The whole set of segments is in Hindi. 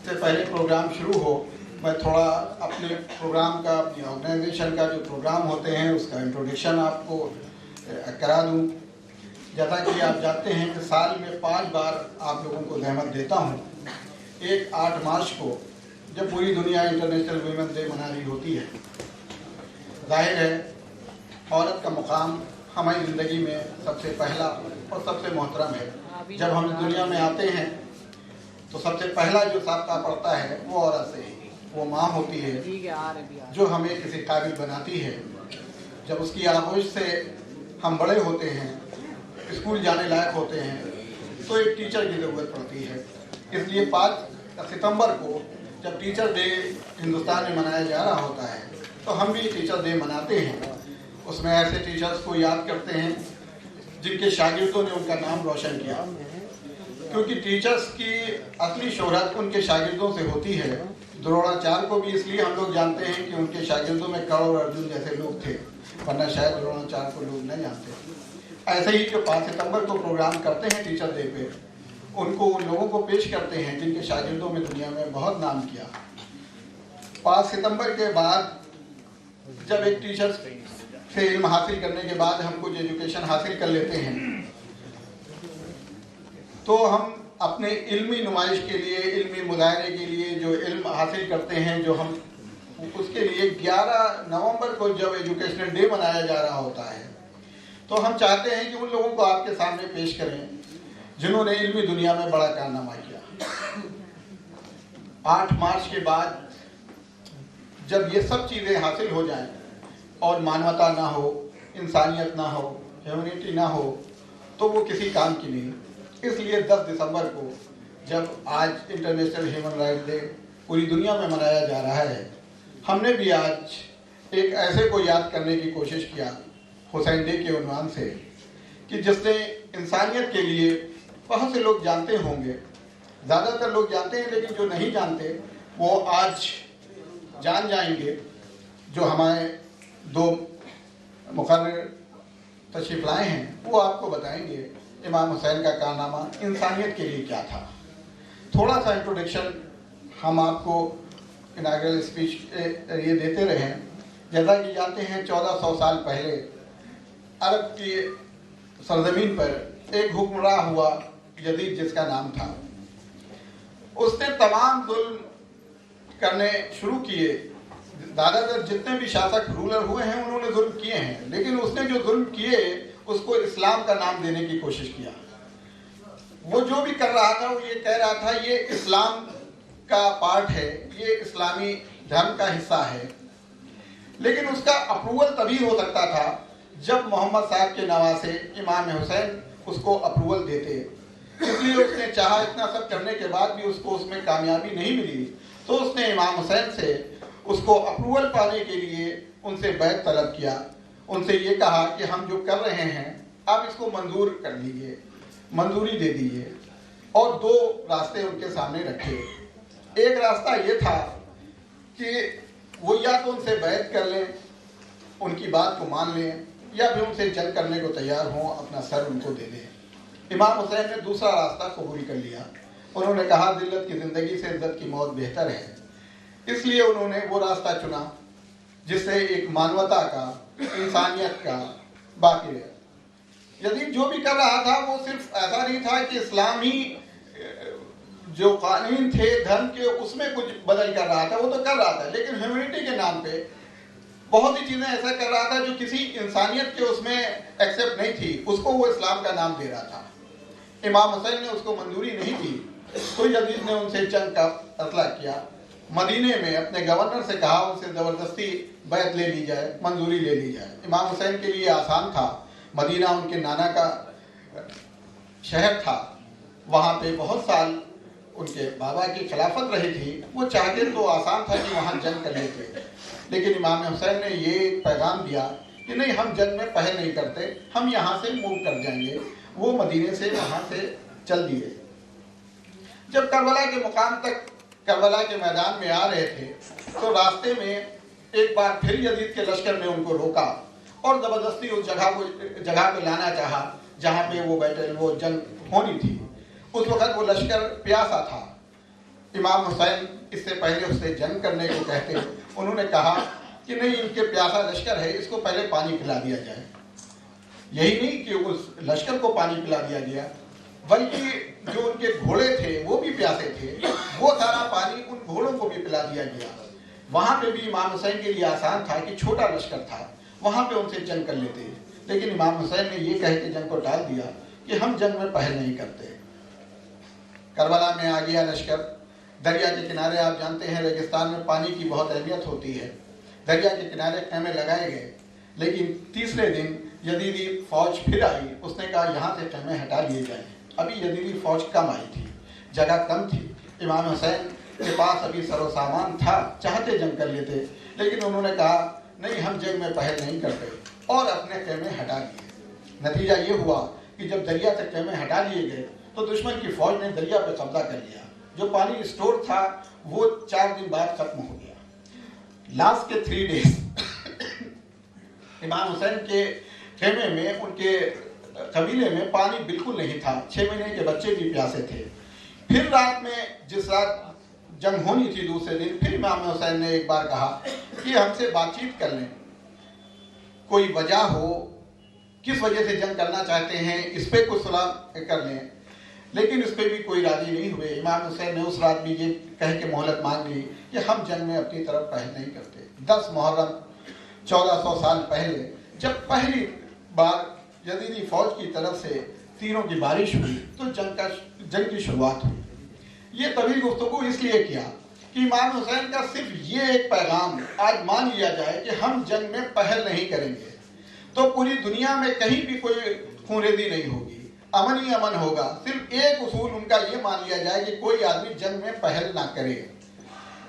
से पहले प्रोग्राम शुरू हो, मैं थोड़ा अपने प्रोग्राम का, अपनी ऑर्गेनाइजेशन का जो प्रोग्राम होते हैं उसका इंट्रोडक्शन आपको करा दूं। जैसा कि आप जानते हैं कि साल में 5 बार आप लोगों को जहमत देता हूं। एक 8 मार्च को जब पूरी दुनिया इंटरनेशनल वुमेन डे मना रही होती है, जाहिर है औरत का मुकाम हमारी ज़िंदगी में सबसे पहला और सबसे मोहतरम है। जब हम दुनिया में आते हैं तो सबसे पहला जो साबका पड़ता है वो औरत से ही, वो माँ होती है जो हमें किसी काबिल बनाती है। जब उसकी आगोश से हम बड़े होते हैं, स्कूल जाने लायक होते हैं, तो एक टीचर की ज़रूरत पड़ती है। इसलिए 5 सितंबर को जब टीचर डे हिंदुस्तान में मनाया जा रहा होता है तो हम भी टीचर डे मनाते हैं। उसमें ऐसे टीचर्स को याद करते हैं जिनके शागिर्दों ने उनका नाम रोशन किया, क्योंकि टीचर्स की असली शोहरत उनके शागिर्दों से होती है। द्रोणाचार्य को भी इसलिए हम लोग जानते हैं कि उनके शागिर्दों में कर्ण और अर्जुन जैसे लोग थे, वरना शायद द्रोणाचार्य को लोग नहीं जानते। ऐसे ही जो 5 सितंबर को प्रोग्राम करते हैं टीचर डे पे, उनको उन लोगों को पेश करते हैं जिनके शागिर्दों में दुनिया में बहुत नाम किया। 5 सितंबर के बाद जब एक टीचर से इल्म हासिल करने के बाद हम कुछ एजुकेशन हासिल कर लेते हैं, तो हम अपने इल्मी नुमाइश के लिए, इल्मी मुजाहरे के लिए जो इल्म हासिल करते हैं, जो हम उसके लिए 11 नवंबर को जब एजुकेशनल डे मनाया जा रहा होता है, तो हम चाहते हैं कि उन लोगों को आपके सामने पेश करें जिन्होंने इल्मी दुनिया में बड़ा कारनामा किया। 8 मार्च के बाद जब ये सब चीज़ें हासिल हो जाएं और मानवता ना हो, इंसानियत ना हो, ह्यूमैनिटी ना हो, तो वो किसी काम की नहीं। इसलिए 10 दिसंबर को जब आज इंटरनेशनल ह्यूमन राइट्स डे पूरी दुनिया में मनाया जा रहा है, हमने भी आज एक ऐसे को याद करने की कोशिश किया हुसैन डे के उन्वान से, कि जिसने इंसानियत के लिए बहुत से लोग जानते होंगे, ज़्यादातर लोग जानते हैं, लेकिन जो नहीं जानते वो आज जान जाएंगे। जो हमारे 2 मुकर्रर तशरीफ़ लाए हैं वो आपको बताएंगे इमाम हुसैन का कारनामा इंसानियत के लिए क्या था। थोड़ा सा इंट्रोडक्शन हम आपको इनाग्रल स्पीच ये देते रहे। जैसा कि जानते हैं 1400 साल पहले अरब की सरजमीन पर एक हुक्मरान हुआ यजीद, जिसका नाम था। उसने तमाम जुल्म करने शुरू किए। ज़्यादातर जितने भी शासक रूलर हुए हैं उन्होंने जुल्म किए हैं, लेकिन उसने जो जुल्म किए उसको इस्लाम का नाम देने की कोशिश किया। वो जो भी कर रहा था वो ये कह रहा था ये इस्लाम का पार्ट है, ये इस्लामी धर्म का हिस्सा है। लेकिन उसका अप्रूवल तभी हो सकता था जब मोहम्मद साहब के नवासे इमाम हुसैन उसको अप्रूवल देते। इसलिए उसने चाहा, इतना सब करने के बाद भी उसको उसमें कामयाबी नहीं मिली, तो उसने इमाम हुसैन से उसको अप्रूवल पाने के लिए उनसे बैत तलब किया। उनसे ये कहा कि हम जो कर रहे हैं आप इसको मंजूर कर लीजिए, मंजूरी दे दीजिए। और 2 रास्ते उनके सामने रखे। एक रास्ता ये था कि वो या तो उनसे बैत कर लें, उनकी बात को मान लें, या फिर उनसे जंग करने को तैयार हों, अपना सर उनको दे दें। इमाम हुसैन ने दूसरा रास्ता कबूल कर लिया। उन्होंने कहा जिल्लत की ज़िंदगी से इज्जत की मौत बेहतर है। इसलिए उन्होंने वो रास्ता चुना जिससे एक मानवता का, इंसानियत का बाकी रहे। यदि जो भी कर रहा था वो सिर्फ ऐसा नहीं था कि इस्लामी जो कानून थे धर्म के उसमें कुछ बदल कर रहा था, वो तो कर रहा था, लेकिन ह्यूमैनिटी के नाम पे बहुत सी चीज़ें ऐसा कर रहा था जो किसी इंसानियत के उसमें एक्सेप्ट नहीं थी, उसको वो इस्लाम का नाम दे रहा था। इमाम हुसैन ने उसको मंजूरी नहीं दी, तो यजीद ने उनसे जंग का फैसला किया। मदीने में अपने गवर्नर से कहा उनसे ज़बरदस्ती बैत ले ली जाए, मंजूरी ले ली जाए। इमाम हुसैन के लिए आसान था, मदीना उनके नाना का शहर था, वहाँ पे बहुत साल उनके बाबा की खिलाफत रही थी। वो चाहते तो आसान था कि वहाँ जंग कर लेते, लेकिन इमाम हुसैन ने ये पैगाम दिया कि नहीं, हम जंग में पहल नहीं करते, हम यहाँ से मूव कर जाएंगे। वो मदीने से वहाँ से चल दिए। जब करबला के मुकाम तक, करबला के मैदान में आ रहे थे, तो रास्ते में एक बार फिर यजीद के लश्कर ने उनको रोका और ज़बरदस्ती उस जगह पे लाना चाहा जहाँ पे वो बैटल, वो जंग होनी थी। उस वक़्त वो लश्कर प्यासा था। इमाम हुसैन इससे पहले उससे जंग करने को कहते, उन्होंने कहा कि नहीं, इनके प्यासा लश्कर है, इसको पहले पानी पिला दिया जाए। यही नहीं कि उस लश्कर को पानी पिला दिया गया, बल्कि जो उनके घोड़े थे वो भी प्यासे थे, वो सारा पानी उन घोड़ों को भी पिला दिया गया। वहां पे भी इमाम हुसैन के लिए आसान था कि छोटा लश्कर था, वहां पे उनसे जंग कर लेते, लेकिन इमाम हुसैन ने ये कह के जंग को टाल दिया कि हम जंग में पहल नहीं करते। करबला में आ गया लश्कर, दरिया के किनारे, आप जानते हैं रेगिस्तान में पानी की बहुत अहमियत होती है, दरिया के किनारे खेमे लगाए गए, लेकिन तीसरे दिन यजीदी फौज फिर आई, उसने कहा यहाँ से खेमे हटा लिए जाएं। अभी यजीदी फौज कम आई थी, जगह कम थी, इमाम हुसैन के पास अभी सरो सामान था, चाहते जंग कर लेते, लेकिन उन्होंने कहा नहीं, हम जंग में पहल नहीं करते, और अपने खेमे हटा लिए। नतीजा ये हुआ कि जब दरिया से खेमे हटा लिए गए तो दुश्मन की फौज ने दरिया पर कब्जा कर लिया। जो पानी स्टोर था वो 4 दिन बाद खत्म हो गया। लास्ट के 3 डेज इमाम हुसैन के खेमे में, उनके कबीले में पानी बिल्कुल नहीं था, 6 महीने के बच्चे भी प्यासे थे। फिर रात में, जिस रात जंग होनी थी दूसरे दिन, फिर इमाम हुसैन ने एक बार कहा कि हमसे बातचीत कर लें, कोई वजह हो, किस वजह से जंग करना चाहते हैं, इस पे कुछ सलाह कर लें, लेकिन इस पे भी कोई राजी नहीं हुए। इमाम हुसैन ने उस रात भी ये कह के मोहलत मांग ली कि हम जंग में अपनी तरफ पहल नहीं करते। 10 मुहर्रम 1400 साल पहले जब पहली बार यजीदी फौज की तरफ से तीरों की बारिश हुई तो जंग की शुरुआत हुई। ये तभी गुफ्तगू इसलिए किया कि इमाम हुसैन का सिर्फ ये एक पैगाम आज मान लिया जाए कि हम जंग में पहल नहीं करेंगे तो पूरी दुनिया में कहीं भी कोई खूनरेजी नहीं होगी, अमन ही अमन होगा। सिर्फ एक उसूल उनका ये मान लिया जाए कि कोई आदमी जंग में पहल ना करे।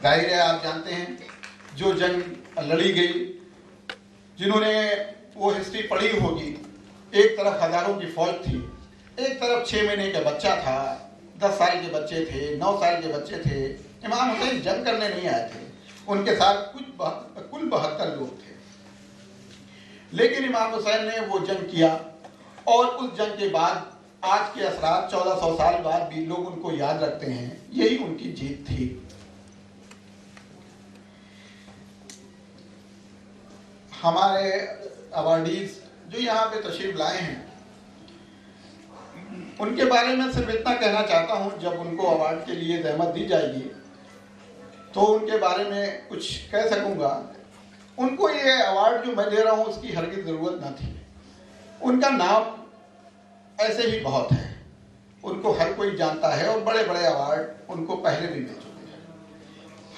जाहिर है, आप जानते हैं जो जंग लड़ी गई, जिन्होंने वो हिस्ट्री पढ़ी होगी, एक तरफ हजारों की फौज थी, एक तरफ 6 महीने का बच्चा था, 10 साल के बच्चे थे, 9 साल के बच्चे थे। इमाम हुसैन जंग करने नहीं आए थे, उनके साथ कुल 72 लोग थे, लेकिन इमाम हुसैन ने वो जंग किया और उस जंग के बाद आज के असरात 1400 साल बाद भी लोग उनको याद रखते हैं। यही उनकी जीत थी। हमारे अवार्डीज जो यहाँ पे तशरीफ लाए हैं, उनके बारे में सिर्फ इतना कहना चाहता हूँ, जब उनको अवार्ड के लिए जहमत दी जाएगी तो उनके बारे में कुछ कह सकूँगा। उनको ये अवार्ड जो मैं दे रहा हूँ उसकी हरगिज़ ज़रूरत ना थी। उनका नाम ऐसे ही बहुत है, उनको हर कोई जानता है और बड़े बड़े अवार्ड उनको पहले भी मिल चुके हैं।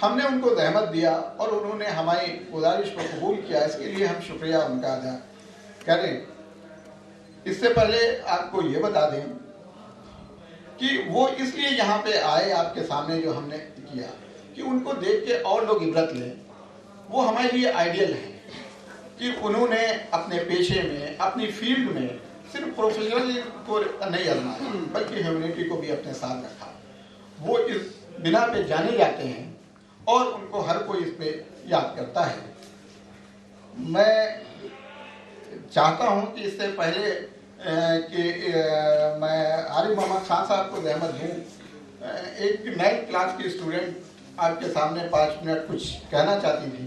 हमने उनको जहमत दिया और उन्होंने हमारी गुजारिश को कबूल किया, इसके लिए हम शुक्रिया उनका अदा करें। इससे पहले आपको ये बता दें कि वो इसलिए यहाँ पे आए आपके सामने जो हमने किया कि उनको देख के और लोग इबरत लें। वो हमारे लिए आइडियल है कि उन्होंने अपने पेशे में, अपनी फील्ड में सिर्फ प्रोफेशनल को नहीं आजमाया बल्कि ह्यूमैनिटी को भी अपने साथ रखा। वो इस बिना पे जाने जाते हैं और उनको हर कोई इस पे याद करता है। मैं चाहता हूं कि इससे पहले कि मैं आरिफ मोहम्मद खान साहब को जहमत दूं, एक 9th क्लास की स्टूडेंट आपके सामने 5 मिनट कुछ कहना चाहती थी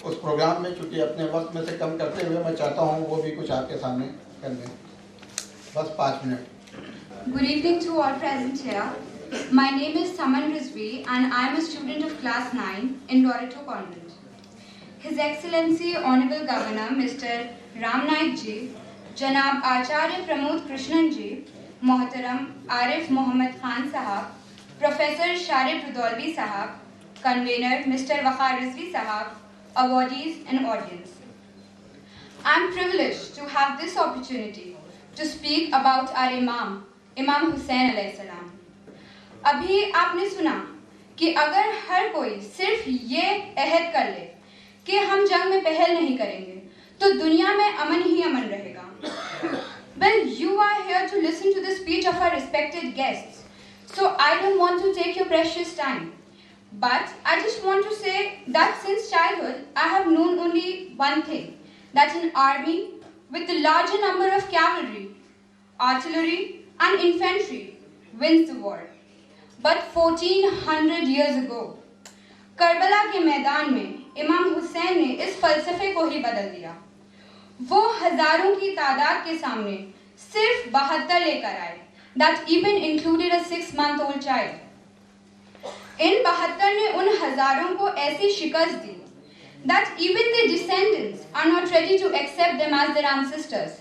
उस प्रोग्राम में। चूँकि अपने वक्त में से कम करते हुए मैं चाहता हूँ वो भी कुछ आपके सामने कर दें, बस 5 minute. Good evening to all present here. My name is Saman Rizvi and I am a student of class 9 in Loreto Convent. His Excellency Honorable Governor Mr. Ram Naik Ji, Janab Acharya Pramod Krishnan Ji, Mohtaram Arif Mohammad Khan Sahab, Professor Sharif Rudolvi Sahab, Convener Mr. Wakhar Rizvi Sahab, awardees and audience. I am privileged to have this opportunity to speak about our Imam Hussain alayhi salam. अभी आपने सुना कि अगर हर कोई सिर्फ ये अहद कर ले कि हम जंग में पहल नहीं करेंगे तो दुनिया में अमन ही अमन रहेगा. Well, you are here to listen to the speech of our respected guests, so I don't want to take your precious time. But I just want to say that since childhood I have known only one thing, that an army with the larger number of cavalry, artillery and infantry wins the war. but 1400 years ago. Karbala के मैदान में इमाम हुसैन ने इस फलसफे को ही बदल दिया। वो हजारों की तादाद के सामने सिर्फ 72 लेकर आए, that even included a 6-month-old child. इन 72 ने उन हजारों को ऐसी शिकस्त दी that even their descendants are not ready to accept them as their ancestors.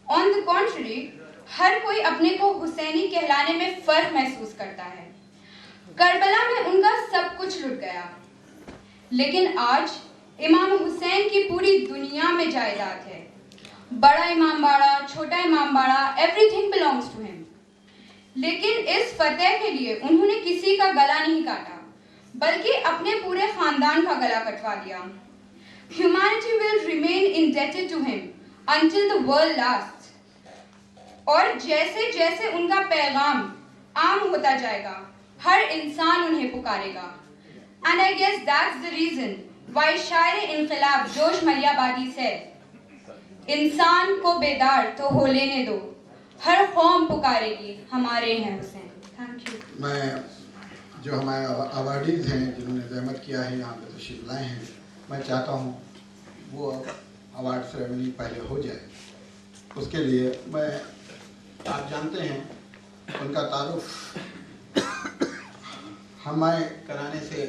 On the contrary, हर कोई अपने को हुसैनी कहलाने में फर्क महसूस करता है। करबला में उनका सब कुछ लुट गया, लेकिन आज इमाम हुसैन की पूरी दुनिया में जायदाद है। बड़ा इमाम बाड़ा, छोटा इमाम बाड़ा, एवरीथिंग बिलोंग्स टू हिम। लेकिन इस फतेह के लिए उन्होंने किसी का गला नहीं काटा, बल्कि अपने पूरे खानदान का गला कटवा दिया। Humanity will remain indebted to him until the world lasts. और जैसे जैसे उनका पैगाम आम होता जाएगा, हर इंसान उन्हें पुकारेगा। And I guess that's the reason why शायर इनकलाब जोश मलियाबादी said, इंसान को बेदार तो हो लेने दो, हर कौम पुकारेगी हमारे हैं हुसैन। Thank you. मैं जो हमारे अवार्डीज हैं जिन्होंने जहमत किया है यहाँ पे तशरीफ लाए हैं, मैं चाहता हूँ वो अवार्ड सेरेमनी पहले हो जाए। उसके लिए मैं, आप जानते हैं उनका तारुफ हमें कराने से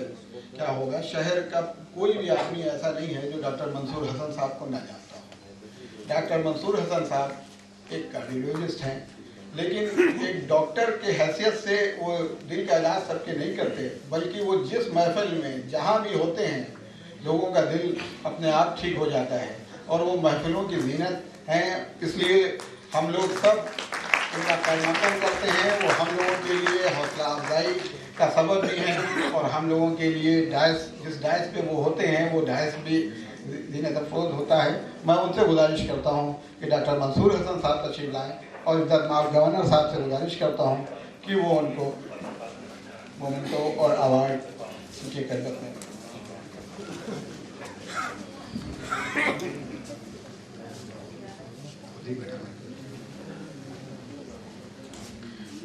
क्या होगा। शहर का कोई भी आदमी ऐसा नहीं है जो डॉक्टर मंसूर हसन साहब को ना जानता हो। डॉक्टर मंसूर हसन साहब एक कार्डियोलॉजिस्ट हैं, लेकिन एक डॉक्टर के हैसियत से वो दिल का इलाज सबके नहीं करते, बल्कि वो जिस महफिल में जहाँ भी होते हैं लोगों का दिल अपने आप ठीक हो जाता है, और वो महफिलों की जीनत हैं। इसलिए हम लोग सब उनका क़दर करते हैं। वो हम लोगों के लिए हौसला अफजाई का सबब भी हैं, और हम लोगों के लिए जिस डायस पे वो होते हैं वो डायस भी जीनत अफरोज होता है। मैं उनसे गुजारिश करता हूँ कि डॉक्टर मंसूर हसन साहब तशरीफ लाएँ, और इज़्ज़तमाब गवर्नर साहब से गुजारिश करता हूँ कि वो उनको मोमेंटो और अवार्ड उनकी खिदमत में।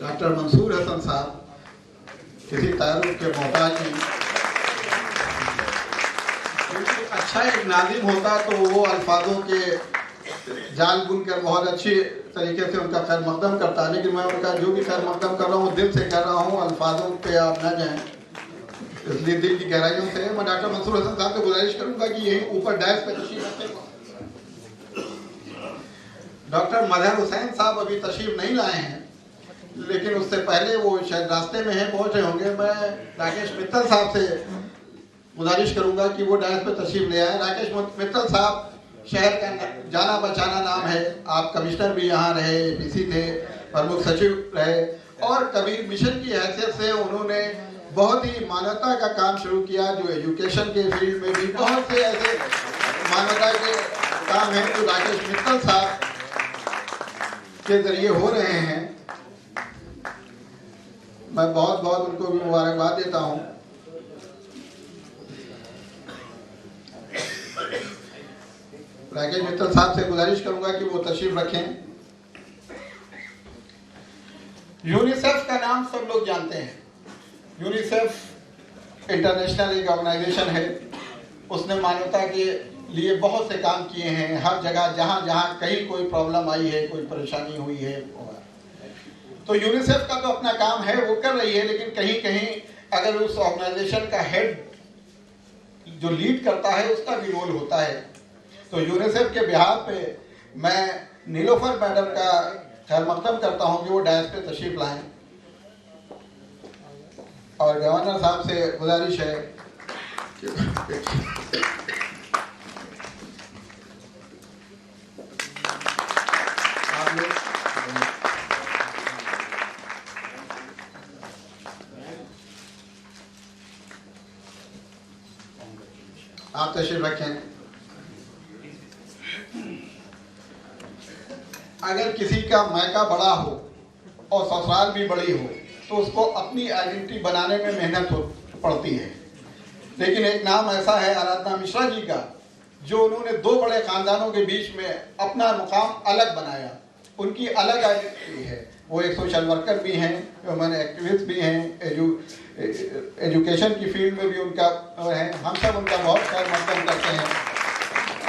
डॉक्टर मंसूर हसन साहब किसी तारुफ के मोहताज नहीं। अच्छा एक नाज़िम होता तो वो अल्फाजों के जाल बुनकर बहुत अच्छी तरीके से उनका खैर मकदम करता है, लेकिन मैं उनका जो भी खैर मकदम कर रहा हूँ दिल से कर रहा हूँ, अल्फाजों पे आप न जाएं, इसलिए दिल की गहराइयों से मैं डॉक्टर मंसूर हसन साहब से गुजारिश करूंगा कि यही ऊपर डायस पे तशरीफ रखें। डॉक्टर मजहर हुसैन साहब अभी तशरीफ नहीं लाए हैं, लेकिन उससे पहले वो शायद रास्ते में हैं, पहुंच रहे होंगे। मैं राकेश मित्तल साहब से गुजारिश करूंगा कि वो डायस पे तशरीफ ले आए। राकेश मित्तल साहब शहर का जाना पहचाना नाम है, आप कमिश्नर भी यहाँ रहे, एपीसी थे, प्रमुख सचिव रहे, और कबीर मिशन की हैसियत से उन्होंने बहुत ही मानवता का काम शुरू किया, जो एजुकेशन के फील्ड में भी बहुत से ऐसे मानवता के काम हैं जो राकेश मित्तल साहब के जरिए हो रहे हैं। मैं बहुत बहुत उनको भी मुबारकबाद देता हूँ। राकेश मित्तल साहब से गुजारिश करूंगा कि वो तशरीफ रखें। यूनिसेफ का नाम सब लोग जानते हैं। यूनिसेफ इंटरनेशनल एक ऑर्गेनाइजेशन है, उसने मानवता के लिए बहुत से काम किए हैं। हर जगह जहाँ जहाँ कहीं कोई प्रॉब्लम आई है, कोई परेशानी हुई है, तो यूनिसेफ का तो अपना काम है, वो कर रही है, लेकिन कहीं कहीं अगर उस ऑर्गेनाइजेशन का हेड जो लीड करता है उसका भी रोल होता है। तो यूनिसेफ के बिहार पे मैं नीलोफर मैडम का खैर मकदम करता हूँ कि वो डायस पे तशरीफ लाएं, और गवर्नर साहब से गुजारिश है आप तशरीफ रखें। अगर किसी का मायका बड़ा हो और ससुराल भी बड़ी हो तो उसको अपनी आइडेंटिटी बनाने में मेहनत पड़ती है, लेकिन एक नाम ऐसा है आराधना मिश्रा जी का, जो उन्होंने दो बड़े खानदानों के बीच में अपना मुकाम अलग बनाया। उनकी अलग आइडेंटिटी है। वो एक सोशल वर्कर भी हैं, ह्यूमन एक्टिविस्ट भी हैं, एजुकेशन की फील्ड में भी उनका है। हम सब उनका बहुत खैर मकदम करते हैं।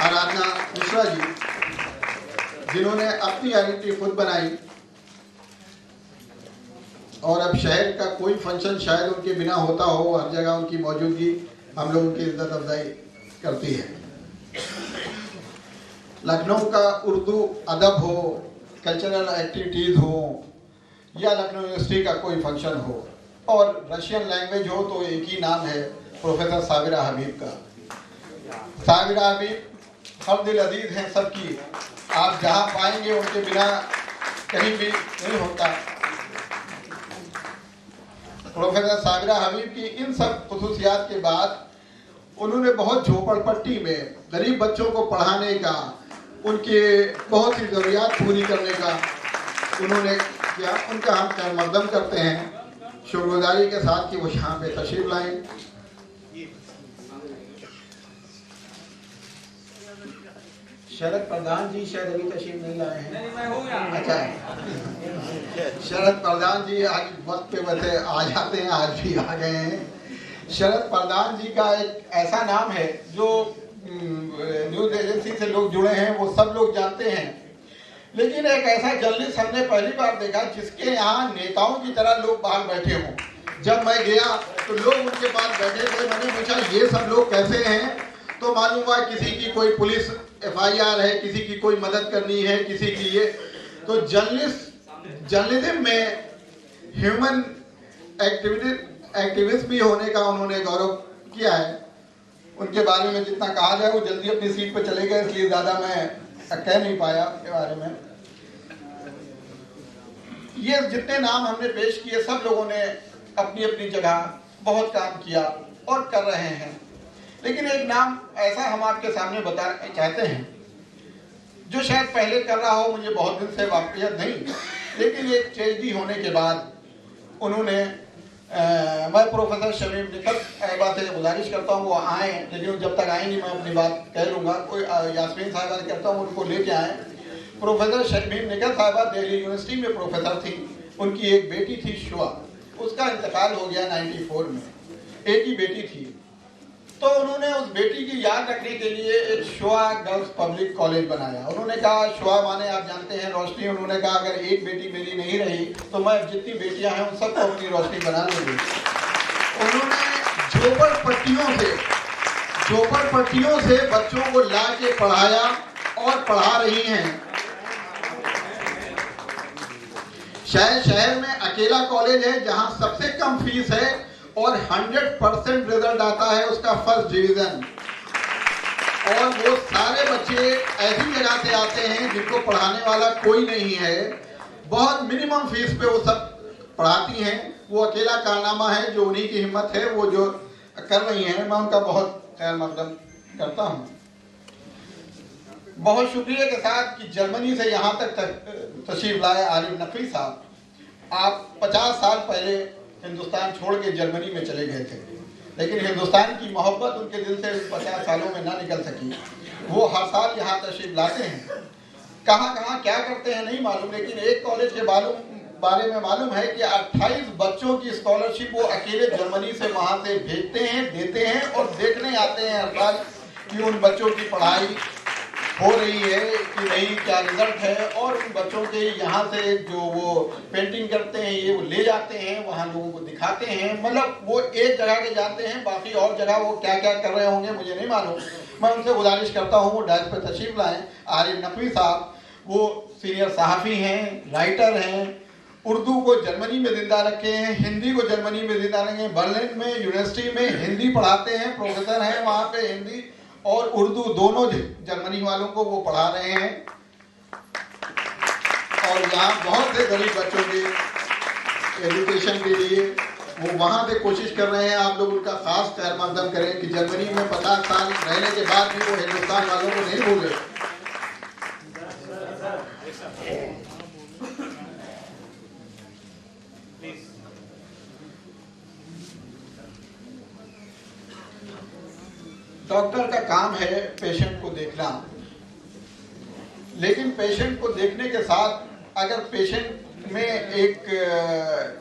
आराधना मिश्रा जी, जिन्होंने अपनी आइडेंटिटी खुद बनाई और अब शहर का कोई फंक्शन शायद उनके बिना होता हो, हर जगह उनकी मौजूदगी हम लोग उनकी इज्जत अफजाई करती है। लखनऊ का उर्दू अदब हो, कल्चरल एक्टिविटीज़ हो, या लखनऊ यूनिवर्सिटी का कोई फंक्शन हो और रशियन लैंग्वेज हो, तो एक ही नाम है प्रोफेसर साबिरा हबीब का। साबिरा हबीब हर दिल अजीज हैं सबकी, आप जहाँ पाएंगे उनके बिना कहीं भी नहीं होता। प्रोफेसर साबिरा हबीब की इन सब खुसूसियात के बाद उन्होंने बहुत झोपड़पट्टी में गरीब बच्चों को पढ़ाने का, उनके बहुत सी ज़रूरियात पूरी करने का उन्होंने किया। उनका हम खैर मकदम करते हैं शुक्रगुजारी के साथ कि वो यहाँ पे तशरीफ लाएं। शरद प्रधान जी शायद अभी तशरीफ नहीं लाए हैं। अच्छा, शरद प्रधान जी आज वक्त पे वैसे आ जाते हैं, आज भी आ गए हैं। शरद प्रधान जी का एक ऐसा नाम है जो न्यूज एजेंसी से लोग जुड़े हैं वो सब लोग जानते हैं, लेकिन एक ऐसा जर्नलिस्ट हमने पहली बार देखा जिसके यहाँ नेताओं की तरह लोग बाहर बैठे हों। जब मैं गया तो लोग उनके पास बैठे थे, मैंने पूछा ये सब लोग कैसे हैं, तो मालूम हुआ किसी की कोई पुलिस FIR है, किसी की कोई मदद करनी है, किसी की ये। तो जर्नलिज्म में ह्यूमन एक्टिविस्ट भी होने का उन्होंने गौरव किया है। उनके बारे में जितना कहा जाए, वो जल्दी अपनी सीट पर चले गए, इसलिए ज़्यादा मैं कह नहीं पाया के बारे में। ये जितने नाम हमने पेश किए, सब लोगों ने अपनी अपनी जगह बहुत काम किया और कर रहे हैं, लेकिन एक नाम ऐसा हम आपके सामने बताना चाहते हैं जो शायद पहले कर रहा हो, मुझे बहुत दिन से वाकफियत नहीं, लेकिन एक ट्रेजेडी होने के बाद उन्होंने मैं प्रोफेसर शमीम निकत साहिबा से गुजारिश करता हूँ वो आए, लेकिन जब तक आए नहीं मैं अपनी बात कह लूँगा। कोई यास्मीन साहिबा से कहता हूँ उनको लेके आए। प्रोफेसर शमीम निकत साहिबा दिल्ली यूनिवर्सिटी में प्रोफेसर थी, उनकी एक बेटी थी शुआ, उसका इंतकाल हो गया 94 में, एक ही बेटी थी। तो उन्होंने उस बेटी की याद रखने के लिए एक शुआ गर्ल्स पब्लिक कॉलेज बनाया। उन्होंने कहा, शुआ माने आप जानते हैं रोशनी, उन्होंने कहा अगर एक बेटी मेरी नहीं रही तो मैं जितनी बेटियां हैं उन सबको अपनी रोशनी बना लूंगी। उन्होंने झोपड़पट्टियों से बच्चों को ला के पढ़ाया और पढ़ा रही हैं। शायद शहर में अकेला कॉलेज है जहां सबसे कम फीस है और 100% रिजल्ट आता है उसका फर्स्ट डिवीजन, और वो सारे बच्चे ऐसी जगह से आते हैं जिनको पढ़ाने वाला कोई नहीं है, बहुत मिनिमम फीस पे वो सब पढ़ाती हैं। वो अकेला कारनामा है जो उन्हीं की हिम्मत है, वो जो कर रही हैं, मैं उनका बहुत खैर मकदम करता हूँ। बहुत शुक्रिया के साथ कि जर्मनी से यहाँ तक तशरीफ लाए आरिफ नकवी साहब। आप 50 साल पहले हिंदुस्तान छोड़ के जर्मनी में चले गए थे, लेकिन हिंदुस्तान की मोहब्बत उनके दिल से 50 सालों में ना निकल सकी। वो हर साल यहाँ तशरीफ लाते हैं, कहाँ कहाँ क्या करते हैं नहीं मालूम, लेकिन एक कॉलेज के बारे में मालूम है कि 28 बच्चों की स्कॉलरशिप वो अकेले जर्मनी से वहाँ से भेजते हैं, देते हैं और देखने आते हैं हर साल कि उन बच्चों की पढ़ाई हो रही है कि नहीं, क्या रिजल्ट है, और उन बच्चों के यहाँ से जो वो पेंटिंग करते हैं ये वो ले जाते हैं, वहाँ लोगों को दिखाते हैं। मतलब वो एक जगह के जाते हैं, बाकी और जगह वो क्या क्या कर रहे होंगे मुझे नहीं मालूम। मैं उनसे गुजारिश करता हूँ वो डायस पर तशरीफ लाएँ। आरिफ नकवी साहब वो सीनियर सहाफ़ी हैं, राइटर हैं, उर्दू को जर्मनी में जिंदा रखे हैं, हिंदी को जर्मनी में जिंदा रखे हैं, बर्लिन में यूनिवर्सिटी में हिंदी पढ़ाते हैं, प्रोफेसर हैं वहाँ पे, हिंदी और उर्दू दोनों जर्मनी वालों को वो पढ़ा रहे हैं। और यहाँ बहुत से गरीब बच्चों के एजुकेशन के लिए वो वहाँ से कोशिश कर रहे हैं। आप लोग उनका खास खैर मकदम करें कि जर्मनी में 50 साल रहने के बाद भी वो हिंदुस्तान वालों को नहीं भूले। डॉक्टर का काम है पेशेंट को देखना, लेकिन पेशेंट को देखने के साथ अगर पेशेंट में एक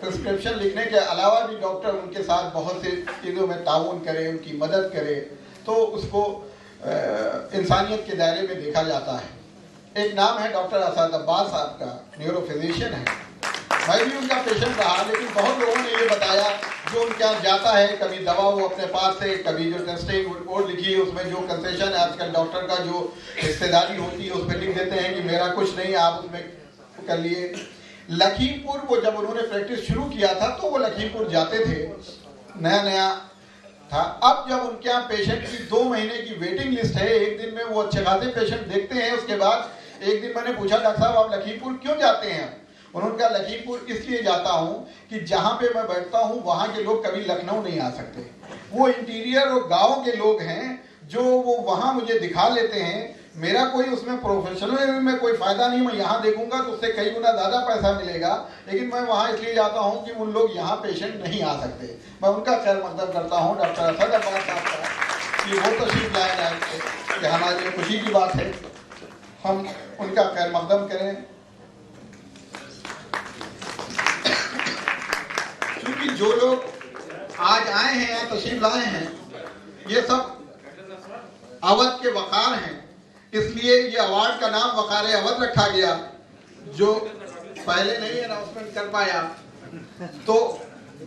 प्रिस्क्रिप्शन लिखने के अलावा भी डॉक्टर उनके साथ बहुत सी चीज़ों में ताउन करे, उनकी मदद करे, तो उसको इंसानियत के दायरे में देखा जाता है। एक नाम है डॉक्टर असद अब्बास साहब का, न्यूरो फिजिशियन है। मैं भी उनका पेशेंट रहा, लेकिन बहुत लोगों ने ये बताया जो उनके यहाँ जाता है, कभी दवा वो अपने पास से, कभी जो टेस्टिंग रिपोर्ट लिखी है उसमें जो कंसेशन है, आजकल डॉक्टर का जो हिस्सेदारी होती है उसमें लिख देते हैं कि मेरा कुछ नहीं, आप उसमें कर लिए। लखीमपुर वो जब उन्होंने प्रैक्टिस शुरू किया था तो वो लखीमपुर जाते थे, नया नया था। अब जब उनके यहाँ पेशेंट की 2 महीने की वेटिंग लिस्ट है, एक दिन में वो अच्छे खासे पेशेंट देखते हैं। उसके बाद एक दिन मैंने पूछा, डॉक्टर साहब आप लखीमपुर क्यों जाते हैं? उन्होंने कहा लखीमपुर इसलिए जाता हूँ कि जहाँ पे मैं बैठता हूँ वहाँ के लोग कभी लखनऊ नहीं आ सकते। वो इंटीरियर और गाँव के लोग हैं जो वो वहाँ मुझे दिखा लेते हैं। मेरा कोई उसमें प्रोफेशनल में कोई फ़ायदा नहीं, मैं यहाँ देखूंगा तो उससे कई गुना ज़्यादा पैसा मिलेगा, लेकिन मैं वहाँ इसलिए जाता हूँ कि उन लोग यहाँ पेशेंट नहीं आ सकते। मैं उनका खैर मकदम करता हूँ डॉक्टर असद अब्बास साहब का कि वो तशरीफ लाए कि हमारे लिए खुशी की बात है, हम उनका खैर मकदम करें। क्योंकि जो लोग आज आए हैं या तशरीफ लाए हैं ये सब अवध के वकार हैं, इसलिए ये अवार्ड का नाम वकारे अवध रखा गया। जो पहले नहीं अनाउंसमेंट कर पाया तो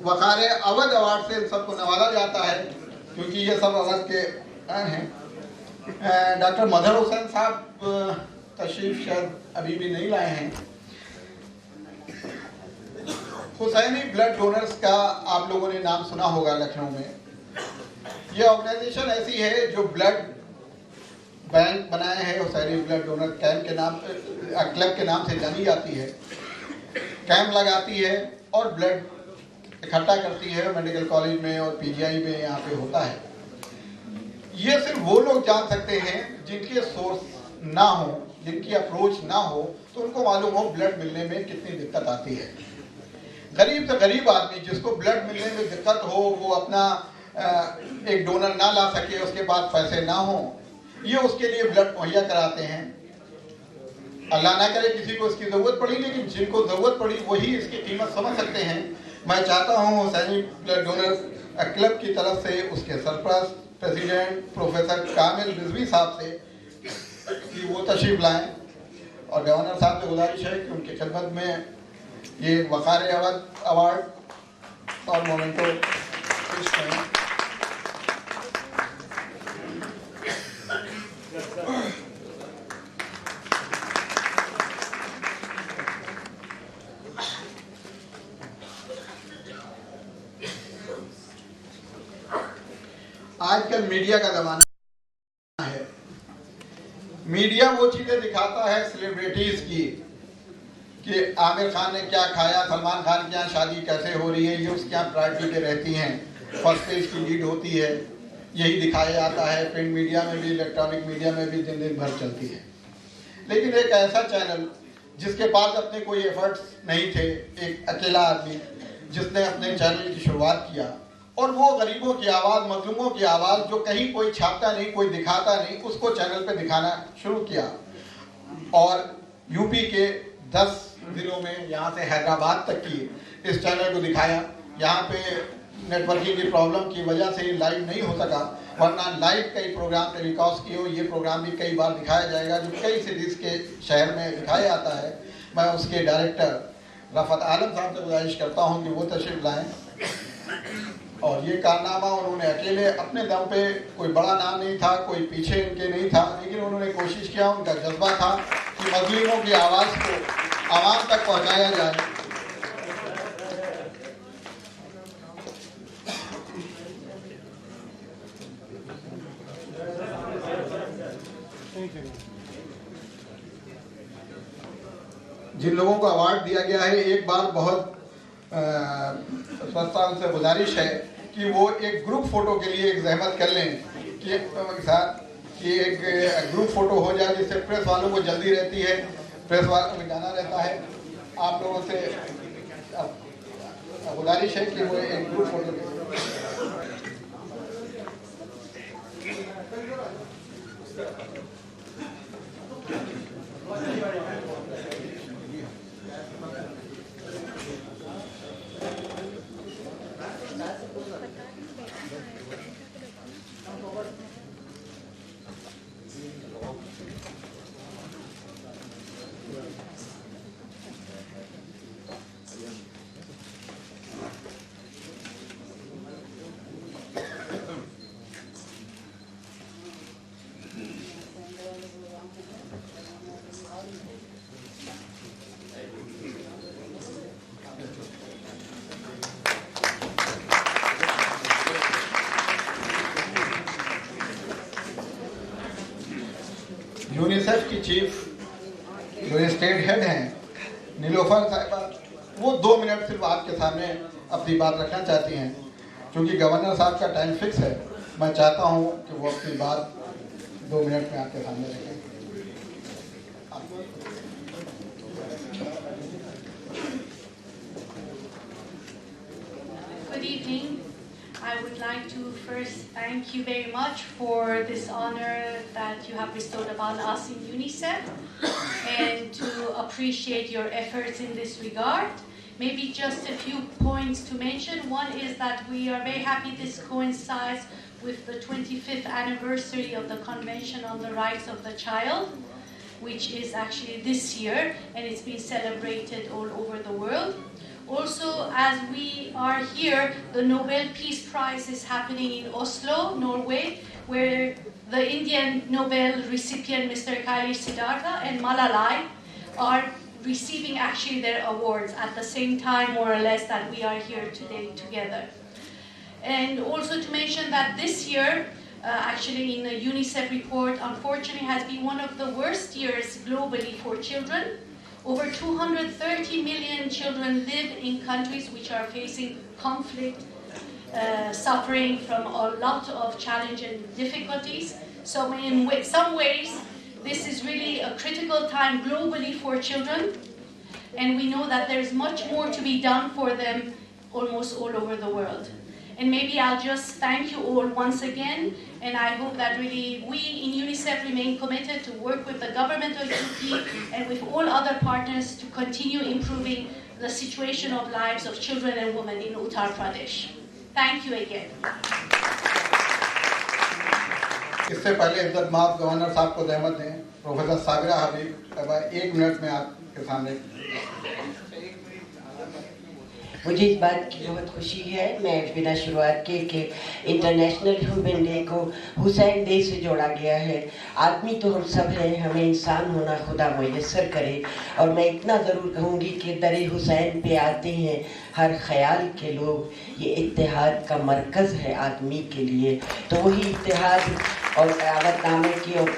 वकारे अवध अवार्ड से इन सबको नवाजा जाता है, क्योंकि ये सब अवध के हैं। डॉक्टर मदर हुसैन साहब तशरीफ शायद अभी भी नहीं लाए हैं। हुसैनी ब्लड डोनर्स का आप लोगों ने नाम सुना होगा लखनऊ में। ये ऑर्गेनाइजेशन ऐसी है जो ब्लड बैंक बनाए हैं, हुसैनी ब्लड डोनर कैंप के नाम, क्लब के नाम से जानी जाती है। कैंप लगाती है और ब्लड इकट्ठा करती है मेडिकल कॉलेज में और पीजीआई में यहाँ पे होता है। ये सिर्फ वो लोग जान सकते हैं जिनके सोर्स ना हो, जिनकी अप्रोच ना हो, तो उनको मालूम हो ब्लड मिलने में कितनी दिक्कत आती है। गरीब से गरीब आदमी जिसको ब्लड मिलने में दिक्कत हो, वो अपना एक डोनर ना ला सके, उसके पास पैसे ना हो, ये उसके लिए ब्लड मुहैया कराते हैं। अल्लाह ना करे किसी को इसकी ज़रूरत पड़ी, लेकिन जिनको ज़रूरत पड़ी वही इसकी कीमत समझ सकते हैं। मैं चाहता हूँ हुसैनी ब्लड डोनर्स क्लब की तरफ से उसके सरपरस्त प्रेसिडेंट प्रोफेसर कामिल रिजवी साहब से कि वो तशरीफ लाएं, और गवर्नर साहब से गुजारिश है कि उनकी खिदमत में ये वकारे अवध अवार्ड और मोमेंटो पेश करें। आजकल मीडिया का जमाना है। मीडिया वो चीजें दिखाता है सेलिब्रिटीज की कि आमिर खान ने क्या खाया, सलमान खान के यहाँ शादी कैसे हो रही है, ये उसके यहाँ प्रायोरिटी पे रहती हैं, फर्स्ट पेज की लीड होती है, यही दिखाया जाता है। प्रिंट मीडिया में भी, इलेक्ट्रॉनिक मीडिया में भी दिन दिन भर चलती है। लेकिन एक ऐसा चैनल जिसके पास अपने कोई एफर्ट्स नहीं थे, एक अकेला आदमी जिसने अपने चैनल की शुरुआत किया, और वो गरीबों की आवाज़, मजलूमों की आवाज़ जो कहीं कोई छापता नहीं, कोई दिखाता नहीं, उसको चैनल पे दिखाना शुरू किया। और यूपी के 10 जिलों में, यहाँ से हैदराबाद तक की इस चैनल को दिखाया। यहाँ पे नेटवर्किंग की प्रॉब्लम की वजह से लाइव नहीं हो सका, वरना लाइव कई प्रोग्राम टेलीकास्ट किए हो। ये प्रोग्राम भी कई बार दिखाया जाएगा जो कई सिटीज़ के शहर में दिखाया जाता है। मैं उसके डायरेक्टर रफ़त आलम साहब से गुजारिश करता हूँ कि वो तशरीफ लाएँ। और ये कारनामा उन्होंने अकेले अपने दम पे, कोई बड़ा नाम नहीं था, कोई पीछे इनके नहीं था, लेकिन उन्होंने कोशिश किया, उनका जज्बा था कि मजलूमों की आवाज़ को आवाम तक पहुंचाया जाए। जिन लोगों को अवार्ड दिया गया है, एक बार बहुत संस्था से गुजारिश है कि वो एक ग्रुप फोटो के लिए एक जहमत कर लें कि साथ कि एक ग्रुप फोटो हो जाए, जिससे प्रेस वालों को जल्दी रहती है, प्रेस वालों को जाना रहता है। आप लोगों से गुजारिश है कि वो एक ग्रुप फोटो यूनिसेफ की चीफ जो स्टेट हेड हैं नीलोफर साहिबा, वो 2 मिनट सिर्फ आपके सामने अपनी बात रखना चाहती हैं। क्योंकि गवर्नर साहब का टाइम फिक्स है, मैं चाहता हूं कि वो अपनी बात 2 मिनट में आपके सामने रखें। Good evening. I would like to first thank you very much for this honor that you have bestowed upon us in UNICEF and to appreciate your efforts in this regard. Maybe just a few points to mention. One is that we are very happy this coincides with the 25th anniversary of the Convention on the Rights of the Child, which is actually this year, and it's been celebrated all over the world. Also, as we are here, the Nobel Peace Prize is happening in Oslo, Norway, where the Indian Nobel recipient, Mr. Kailash Siddhartha, and Malalai are receiving actually their awards at the same time, more or less, that we are here today together. And also to mention that this year, actually in the UNICEF report, unfortunately has been one of the worst years globally for children. Over 230 million children live in countries which are facing conflict, suffering from a lot of challenges and difficulties. So in some ways, this is really a critical time globally for children. And we know that there's much more to be done for them almost all over the world. And maybe I'll just thank you all once again, and I hope that really we in UNICEF remain committed to work with the government of UP and with all other partners to continue improving the situation of lives of children and women in Uttar Pradesh. Thank you again. इससे पहले इज्जत माफ गवर्नर साहब को रहमत दें, प्रोफेसर साबिरा हबीब 1 मिनट में आपके सामने। मुझे इस बात की बहुत खुशी है, मैं बिना शुरुआत के कि इंटरनेशनल ह्यूमन डे को हुसैन डे से जोड़ा गया है। आदमी तो हम सब हैं, हमें इंसान होना खुदा मुयस्सर करे। और मैं इतना ज़रूर कहूँगी कि दरे हुसैन पे आते हैं हर ख्याल के लोग, ये इत्तेहाद का मरकज़ है आदमी के लिए। तो वही इत्तेहाद और क़यादतनामे की और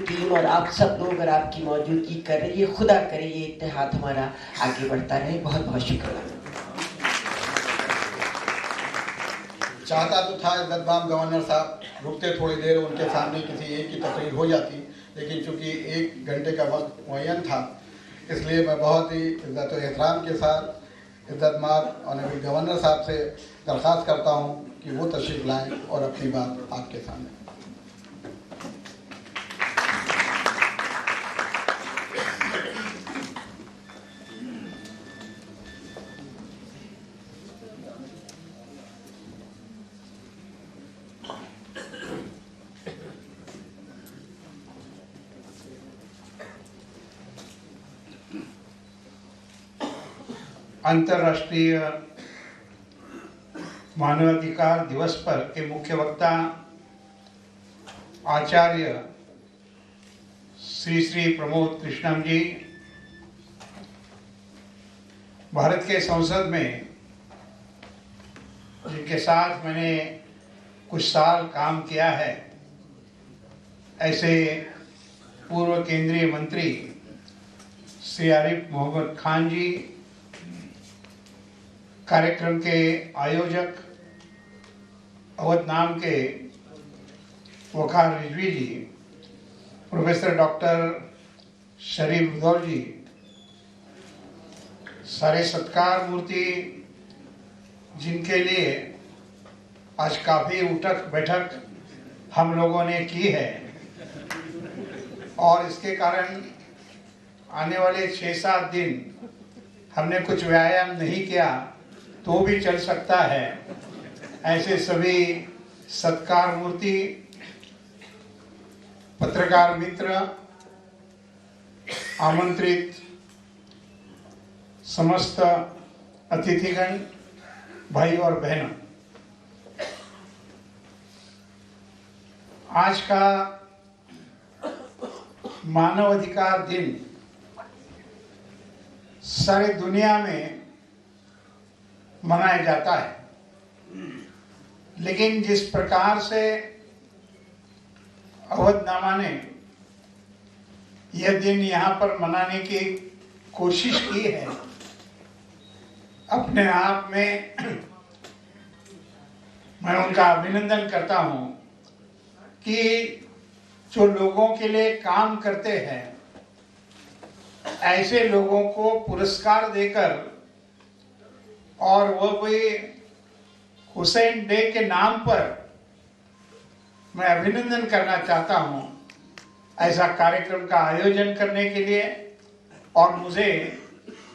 टीम और आप सब लोग और आपकी मौजूदगी कर रही है, खुदा करे ये इत्तेहाद हमारा आगे बढ़ता रहे। बहुत बहुत शुक्रिया। चाहता तो था इज्जतमाम गवर्नर साहब रुकते थोड़ी देर, उनके सामने किसी एक की तकरीर हो जाती, लेकिन चूंकि 1 घंटे का वक्त मुअय्यन था, इसलिए मैं बहुत ही इज्जत और एहतराम के साथ इज्जतमाम ऑनरेबल गवर्नर साहब से दरख्वास्त करता हूं कि वो तशरीफ़ लाएं और अपनी बात आपके सामने। अंतर्राष्ट्रीय मानवाधिकार दिवस पर के मुख्य वक्ता आचार्य श्री श्री प्रमोद कृष्णम जी, भारत के संसद में जिनके साथ मैंने कुछ साल काम किया है, ऐसे पूर्व केंद्रीय मंत्री श्री आरिफ मोहम्मद खान जी, कार्यक्रम के आयोजक अवध नाम के वकार रिजवी जी, प्रोफेसर डॉक्टर शरीफ उदौर जी, सारे सत्कार मूर्ति जिनके लिए आज काफ़ी उठक बैठक हम लोगों ने की है, और इसके कारण आने वाले 6-7 दिन हमने कुछ व्यायाम नहीं किया तो भी चल सकता है, ऐसे सभी सत्कार मूर्ति, पत्रकार मित्र, आमंत्रित समस्त अतिथिगण, भाई और बहनों, आज का मानवाधिकार दिन सारी दुनिया में मनाया जाता है, लेकिन जिस प्रकार से अवधनामा ने यह दिन यहाँ पर मनाने की कोशिश की है, अपने आप में मैं उनका अभिनंदन करता हूँ कि जो लोगों के लिए काम करते हैं ऐसे लोगों को पुरस्कार देकर, और वो भी हुसैन डे के नाम पर, मैं अभिनंदन करना चाहता हूँ ऐसा कार्यक्रम का आयोजन करने के लिए और मुझे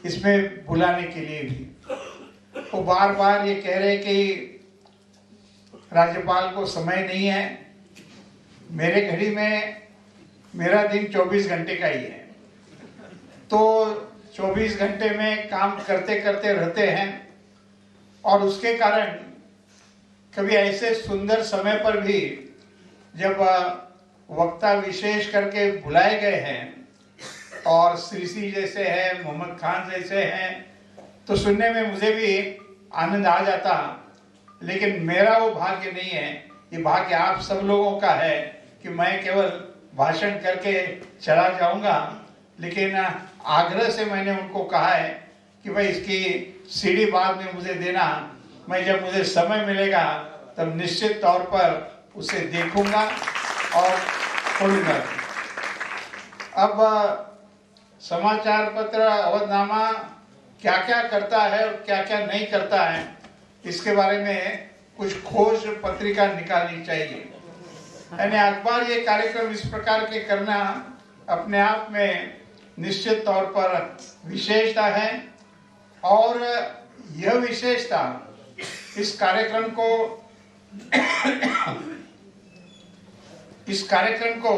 इसमें बुलाने के लिए भी। वो बार बार ये कह रहे कि राज्यपाल को समय नहीं है। मेरे घड़ी में मेरा दिन 24 घंटे का ही है, तो 24 घंटे में काम करते करते रहते हैं और उसके कारण कभी ऐसे सुंदर समय पर भी जब वक्ता विशेष करके बुलाए गए हैं और श्री जैसे हैं, मोहम्मद खान जैसे हैं, तो सुनने में मुझे भी आनंद आ जाता। लेकिन मेरा वो भाग्य नहीं है, ये भाग्य आप सब लोगों का है कि मैं केवल भाषण करके चला जाऊंगा। लेकिन आग्रह से मैंने उनको कहा है कि भाई इसकी सीडी बाद में मुझे देना, मैं जब मुझे समय मिलेगा तब निश्चित तौर पर उसे देखूंगा और पढ़ूंगा। अब समाचार पत्र अवधनामा क्या क्या करता है और क्या क्या नहीं करता है, इसके बारे में कुछ खोज पत्रिका निकालनी चाहिए। यानी अखबार ये कार्यक्रम इस प्रकार के करना अपने आप में निश्चित तौर पर विशेषता है, और यह विशेषता इस कार्यक्रम को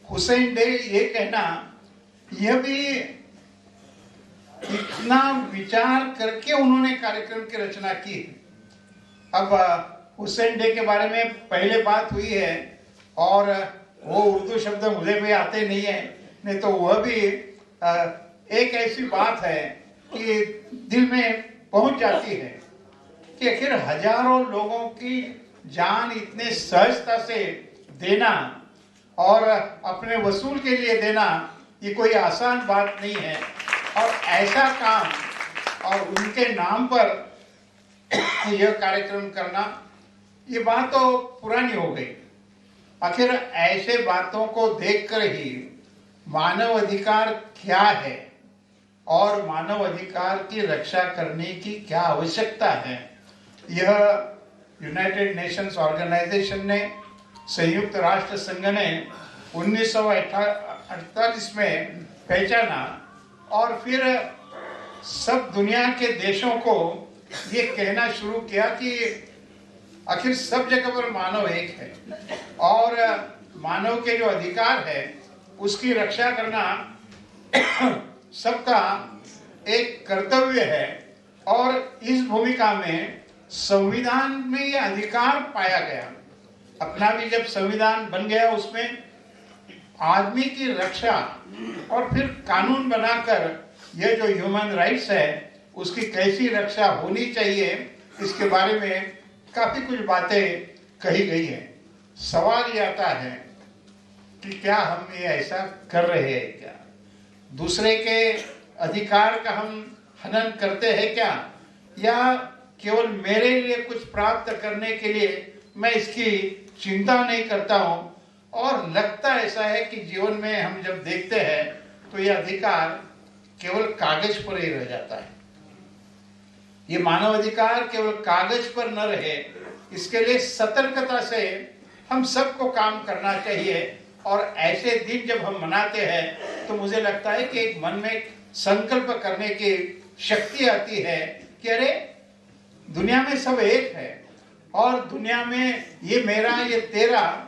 हुसैन डे ये कहना, यह भी इतना विचार करके उन्होंने कार्यक्रम की रचना की। अब हुसैन डे के बारे में पहले बात हुई है और वो उर्दू शब्द मुझे भी आते नहीं है, नहीं तो वह भी एक ऐसी बात है कि दिल में पहुंच जाती है कि आखिर हजारों लोगों की जान इतने सहजता से देना और अपने वसूल के लिए देना, ये कोई आसान बात नहीं है। और ऐसा काम और उनके नाम पर यह कार्यक्रम करना, ये बात तो पुरानी हो गई। आखिर ऐसे बातों को देखकर ही मानव अधिकार क्या है और मानव अधिकार की रक्षा करने की क्या आवश्यकता है, यह यूनाइटेड नेशंस ऑर्गेनाइजेशन ने, संयुक्त राष्ट्र संघ ने 1948 में पहचाना और फिर सब दुनिया के देशों को ये कहना शुरू किया कि आखिर सब जगह पर मानव एक है और मानव के जो अधिकार है उसकी रक्षा करना सबका एक कर्तव्य है। और इस भूमिका में संविधान में ये अधिकार पाया गया। अपना भी जब संविधान बन गया उसमें आदमी की रक्षा और फिर कानून बनाकर यह जो ह्यूमन राइट्स है उसकी कैसी रक्षा होनी चाहिए, इसके बारे में काफी कुछ बातें कही गई है। सवाल ये आता है कि क्या हम ये ऐसा कर रहे हैं, क्या दूसरे के अधिकार का हम हनन करते हैं क्या, या केवल मेरे लिए कुछ प्राप्त करने के लिए मैं इसकी चिंता नहीं करता हूं। और लगता ऐसा है कि जीवन में हम जब देखते हैं तो ये अधिकार केवल कागज पर ही रह जाता है। ये मानव अधिकार केवल कागज पर न रहे, इसके लिए सतर्कता से हम सबको काम करना चाहिए। और ऐसे दिन जब हम मनाते हैं तो मुझे लगता है कि एक मन में संकल्प करने की शक्ति आती है कि अरे दुनिया में सब एक है और दुनिया में ये मेरा ये तेरा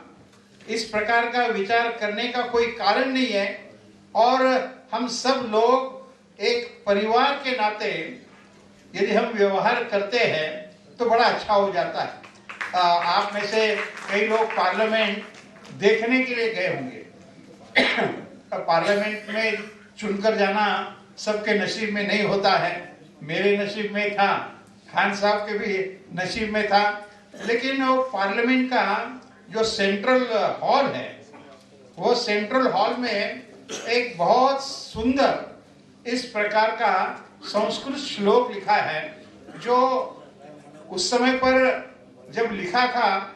इस प्रकार का विचार करने का कोई कारण नहीं है, और हम सब लोग एक परिवार के नाते यदि हम व्यवहार करते हैं तो बड़ा अच्छा हो जाता है। आप में से कई लोग पार्लियामेंट देखने के लिए गए होंगे। पार्लियामेंट में चुनकर जाना सबके नसीब में नहीं होता है। मेरे नसीब में था, खान साहब के भी नसीब में था। लेकिन वो पार्लियामेंट का जो सेंट्रल हॉल है, वो सेंट्रल हॉल में एक बहुत सुंदर इस प्रकार का संस्कृत श्लोक लिखा है, जो उस समय पर जब लिखा था,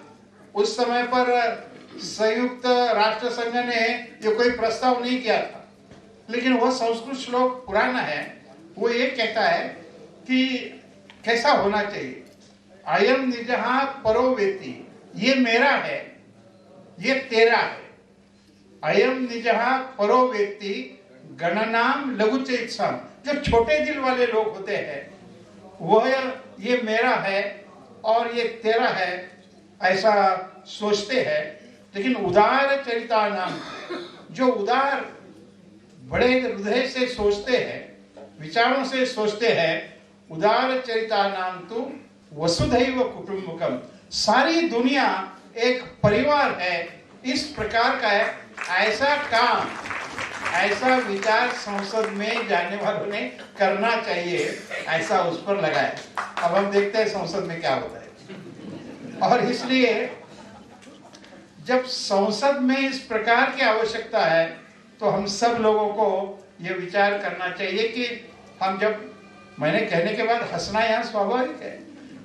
उस समय पर संयुक्त राष्ट्र संघ ने ये कोई प्रस्ताव नहीं किया था, लेकिन वह संस्कृत श्लोक पुराना है। वो ये कहता है कि कैसा होना चाहिए, अयम निजहा परो वेति, ये मेरा है, ये तेरा है। अयम निजहा परो वेति गणनाम लघु चेतसम, जो छोटे दिल वाले लोग होते हैं वह ये मेरा है और ये तेरा है ऐसा सोचते हैं। लेकिन उदार चरिता नाम, जो उदार बड़े हृदय से सोचते हैं, विचारों से सोचते हैं, उदार चरिता नाम तो वसुधैव कुटुंबकम, सारी दुनिया एक परिवार है, इस प्रकार का है। ऐसा काम, ऐसा विचार संसद में जाने वालों ने करना चाहिए, ऐसा उस पर लगा है। अब हम देखते हैं संसद में क्या होता है। और इसलिए जब संसद में इस प्रकार की आवश्यकता है तो हम सब लोगों को ये विचार करना चाहिए कि हम जब, मैंने कहने के बाद हंसना यहाँ स्वाभाविक है,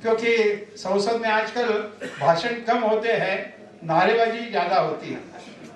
क्योंकि संसद में आजकल भाषण कम होते हैं, नारेबाजी ज्यादा होती है,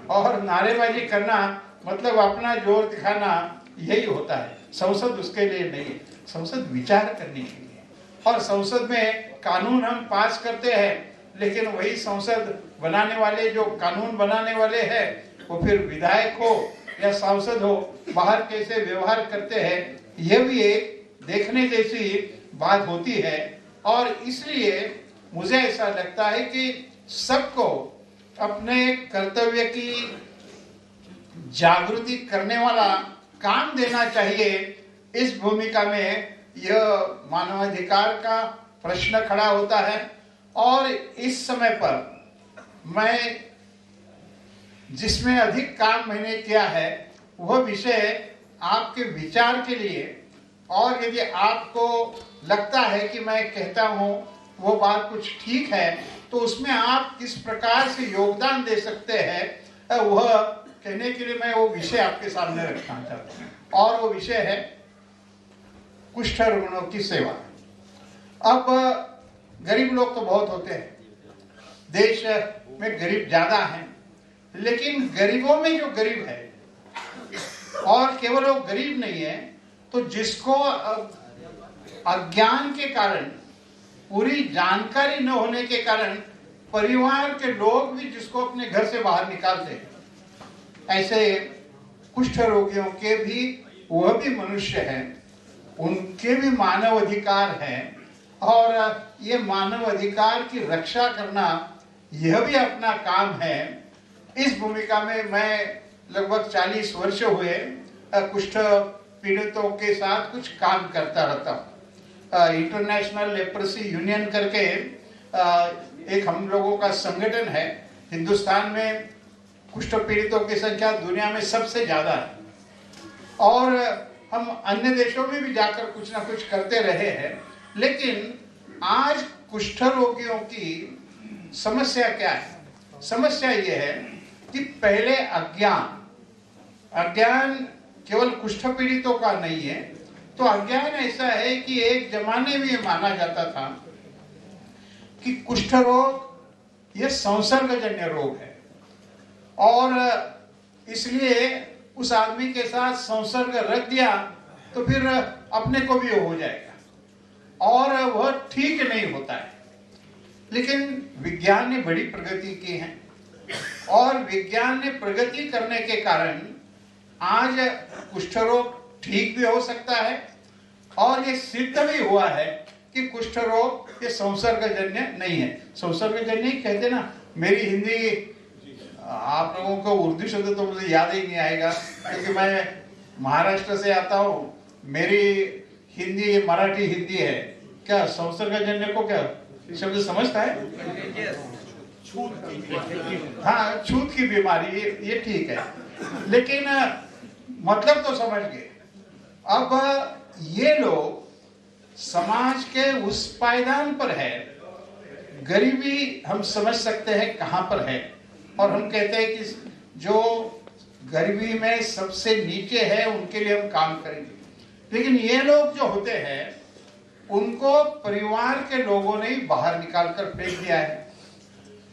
और नारेबाजी करना मतलब अपना जोर दिखाना यही होता है। संसद उसके लिए नहीं है, संसद विचार करने के लिए। और संसद में कानून हम पास करते हैं, लेकिन वही संसद बनाने वाले, जो कानून बनाने वाले हैं, वो फिर विधायक हो या सांसद हो, बाहर कैसे व्यवहार करते हैं, यह भी एक देखने जैसी बात होती है। और इसलिए मुझे ऐसा लगता है कि सबको अपने कर्तव्य की जागृति करने वाला काम देना चाहिए। इस भूमिका में यह मानवाधिकार का प्रश्न खड़ा होता है। और इस समय पर मैं जिसमें अधिक काम मैंने किया है वह विषय आपके विचार के लिए, और यदि आपको लगता है कि मैं कहता हूँ वो बात कुछ ठीक है तो उसमें आप किस प्रकार से योगदान दे सकते हैं, वह कहने के लिए मैं वो विषय आपके सामने रखना चाहता हूँ। और वो विषय है कुष्ठ रोगियों की सेवा। अब गरीब लोग तो बहुत होते हैं, देश में गरीब ज्यादा हैं, लेकिन गरीबों में जो गरीब है, और केवल वो गरीब नहीं है, तो जिसको अज्ञान के कारण, पूरी जानकारी न होने के कारण परिवार के लोग भी जिसको अपने घर से बाहर निकालते हैं, ऐसे कुष्ठ रोगियों के भी, वह भी मनुष्य हैं, उनके भी मानव अधिकार हैं, और ये मानव अधिकार की रक्षा करना यह भी अपना काम है। इस भूमिका में मैं लगभग 40 वर्ष हुए कुष्ठ पीड़ितों के साथ कुछ काम करता रहता हूँ। इंटरनेशनल लेप्रेसी यूनियन करके एक हम लोगों का संगठन है। हिंदुस्तान में कुष्ठ पीड़ितों की संख्या दुनिया में सबसे ज्यादा है, और हम अन्य देशों में भी जाकर कुछ ना कुछ करते रहे हैं। लेकिन आज कुष्ठ रोगियों की समस्या क्या है? समस्या ये है कि पहले अज्ञान केवल कुष्ठ पीड़ितों का नहीं है, तो अज्ञान ऐसा है कि एक जमाने में ये माना जाता था कि कुष्ठ रोग ये संसर्गजन्य रोग है, और इसलिए उस आदमी के साथ संसर्ग रख दिया तो फिर अपने को भी हो जाएगा, और वह ठीक नहीं होता है। लेकिन विज्ञान ने बड़ी प्रगति की है, और विज्ञान ने प्रगति करने के कारण आज कुष्ठ रोग ठीक भी हो सकता है, और ये सिद्ध भी हुआ है कि कुष्ठ रोग ये संसर्गजन्य नहीं है। संसर्गजन्य ही कहते ना, मेरी हिंदी, आप लोगों को उर्दू शब्द तो मुझे याद ही नहीं आएगा क्योंकि मैं महाराष्ट्र से आता हूँ, मेरी हिंदी मराठी हिंदी है। क्या संसर्गजन्य को क्या शब्द समझता है? हाँ, छूत की बीमारी, ये ठीक है, लेकिन मतलब तो समझ गए। अब ये लोग समाज के उस पायदान पर है, गरीबी हम समझ सकते हैं कहां पर है, और हम कहते हैं कि जो गरीबी में सबसे नीचे है, उनके लिए हम काम करेंगे। लेकिन ये लोग जो होते हैं उनको परिवार के लोगों ने ही बाहर निकाल कर फेंक दिया है।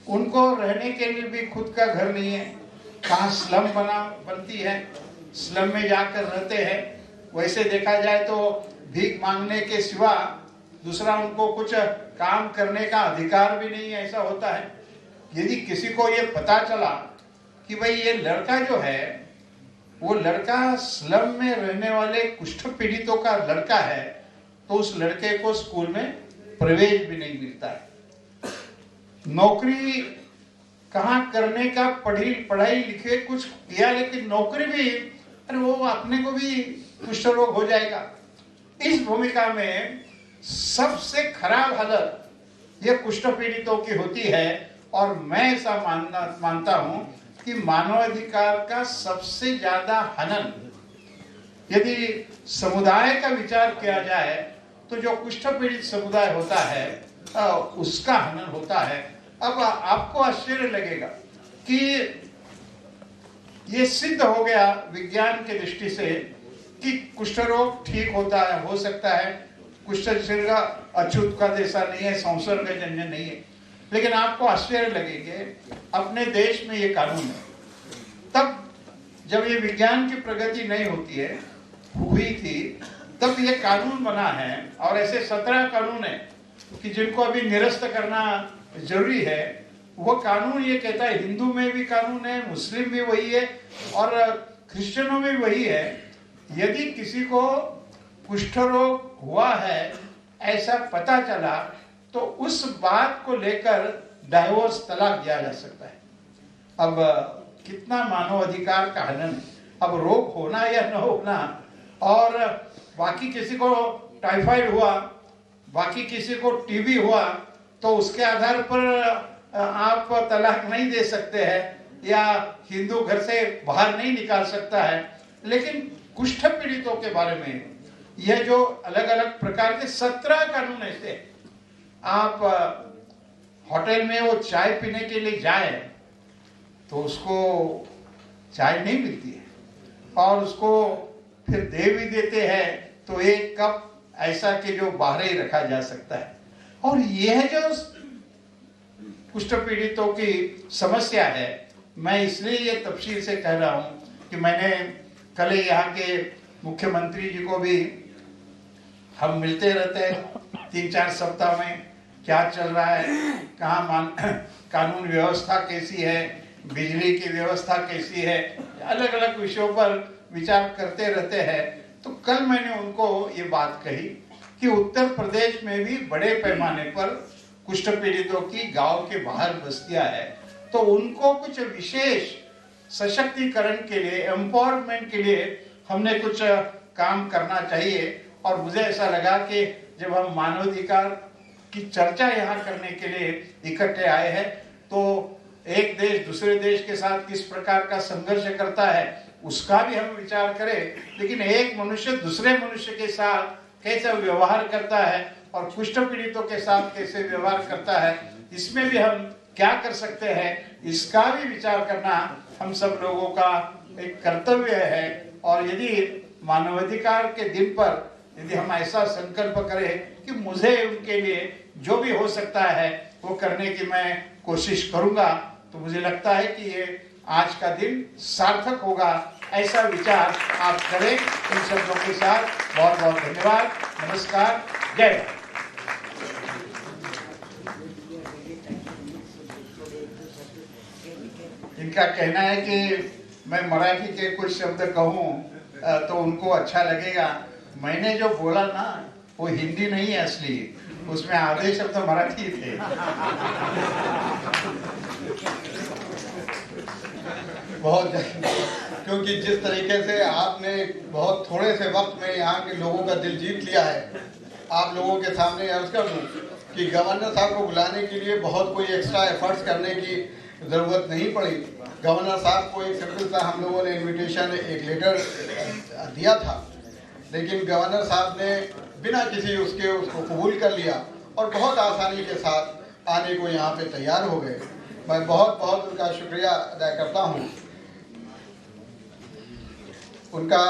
उनको रहने के लिए भी खुद का घर नहीं है। कहाँ स्लम बनती है, स्लम में जाकर रहते हैं। वैसे देखा जाए तो भीख मांगने के सिवा दूसरा उनको कुछ काम करने का अधिकार भी नहीं है, ऐसा होता है। यदि किसी को ये पता चला कि भाई ये लड़का जो है वो लड़का स्लम में रहने वाले कुष्ठ पीड़ितों का लड़का है, तो उस लड़के को स्कूल में प्रवेश भी नहीं मिलता है। नौकरी कहाँ करने का, पढ़ाई लिखे कुछ किया, लेकिन नौकरी भी, अरे वो अपने को भी कुष्ठ रोग हो जाएगा। इस भूमिका में सबसे खराब हालत ये कुष्ठ पीड़ितों की होती है। और मैं ऐसा मानता हूं कि मानवाधिकार का सबसे ज्यादा हनन यदि समुदाय का विचार किया जाए तो जो कुष्ठ पीड़ित समुदाय होता है उसका हनन होता है। अब आपको आश्चर्य लगेगा कि ये सिद्ध हो गया विज्ञान के दृष्टि से कि कुष्ठ रोग ठीक होता है, हो सकता है। कुष्ठ शरीर का अछूत का जैसा नहीं है, संसर्गजन्य नहीं है। लेकिन आपको आश्चर्य लगेंगे अपने देश में ये कानून है। तब जब ये विज्ञान की प्रगति नहीं हुई थी तब ये कानून बना है। और ऐसे 17 कानून है कि जिनको अभी निरस्त करना जरूरी है। वो कानून ये कहता है, हिंदू में भी कानून है, मुस्लिम भी वही है और क्रिश्चियनों में भी वही है। यदि किसी को कुष्ठ रोग हुआ है ऐसा पता चला तो उस बात को लेकर डाइवोर्स, तलाक दिया जा सकता है। अब कितना मानव अधिकार का हनन है। अब रोग होना या न होना, और बाकी किसी को टाइफाइड हुआ, बाकी किसी को टीबी हुआ, तो उसके आधार पर आप तलाक नहीं दे सकते हैं या हिंदू घर से बाहर नहीं निकाल सकता है। लेकिन कुष्ठ पीड़ितों के बारे में यह जो अलग अलग प्रकार के 17 कानून ऐसे, आप होटल में वो चाय पीने के लिए जाए तो उसको चाय नहीं मिलती है और उसको फिर दे भी देते हैं तो एक कप ऐसा कि जो बाहर ही रखा जा सकता है। और यह जो कुष्ठ पीड़ितों की समस्या है, मैं इसलिए ये तफसील से कह रहा हूं कि मैंने कल यहाँ के मुख्यमंत्री जी को भी हम मिलते रहते हैं 3-4 सप्ताह में, क्या चल रहा है, कहाँ कानून व्यवस्था कैसी है, बिजली की व्यवस्था कैसी है, अलग अलग विषयों पर विचार करते रहते हैं। तो कल मैंने उनको ये बात कही कि उत्तर प्रदेश में भी बड़े पैमाने पर कुष्ठ पीड़ितों की गांव के बाहर बस्तियां है, तो उनको कुछ विशेष सशक्तिकरण के लिए, एम्पावरमेंट के लिए हमने कुछ काम करना चाहिए। और मुझे ऐसा लगा कि जब हम मानवाधिकार की चर्चा यहाँ करने के लिए इकट्ठे आए हैं तो एक देश दूसरे देश के साथ किस प्रकार का संघर्ष करता है उसका भी हम विचार करें, लेकिन एक मनुष्य दूसरे मनुष्य के साथ कैसे व्यवहार करता है और कुष्ठ पीड़ितों के साथ कैसे व्यवहार करता है, इसमें भी हम क्या कर सकते हैं, इसका भी विचार करना हम सब लोगों का एक कर्तव्य है। और यदि मानवाधिकार के दिन पर यदि हम ऐसा संकल्प करें कि मुझे उनके लिए जो भी हो सकता है वो करने की मैं कोशिश करूंगा, तो मुझे लगता है कि ये आज का दिन सार्थक होगा। ऐसा विचार आप करें। इन शब्दों के साथ बहुत बहुत धन्यवाद। नमस्कार, जय भारत। इनका कहना है कि मैं मराठी के कुछ शब्द कहूँ तो उनको अच्छा लगेगा। मैंने जो बोला ना वो हिंदी नहीं है असली, उसमें आधे शब्द मराठी थे। बहुत, क्योंकि जिस तरीके से आपने बहुत थोड़े से वक्त में यहाँ के लोगों का दिल जीत लिया है, आप लोगों के सामने अर्ज कर दूं कि गवर्नर साहब को बुलाने के लिए बहुत कोई एक्स्ट्रा एफर्ट्स करने की ज़रूरत नहीं पड़ी। गवर्नर साहब को एक सिंपल सा हम लोगों ने इनविटेशन, एक लेटर दिया था, लेकिन गवर्नर साहब ने बिना किसी उसको कबूल कर लिया और बहुत आसानी के साथ आने को यहाँ पे तैयार हो गए। मैं बहुत बहुत उनका शुक्रिया अदा करता हूँ। उनका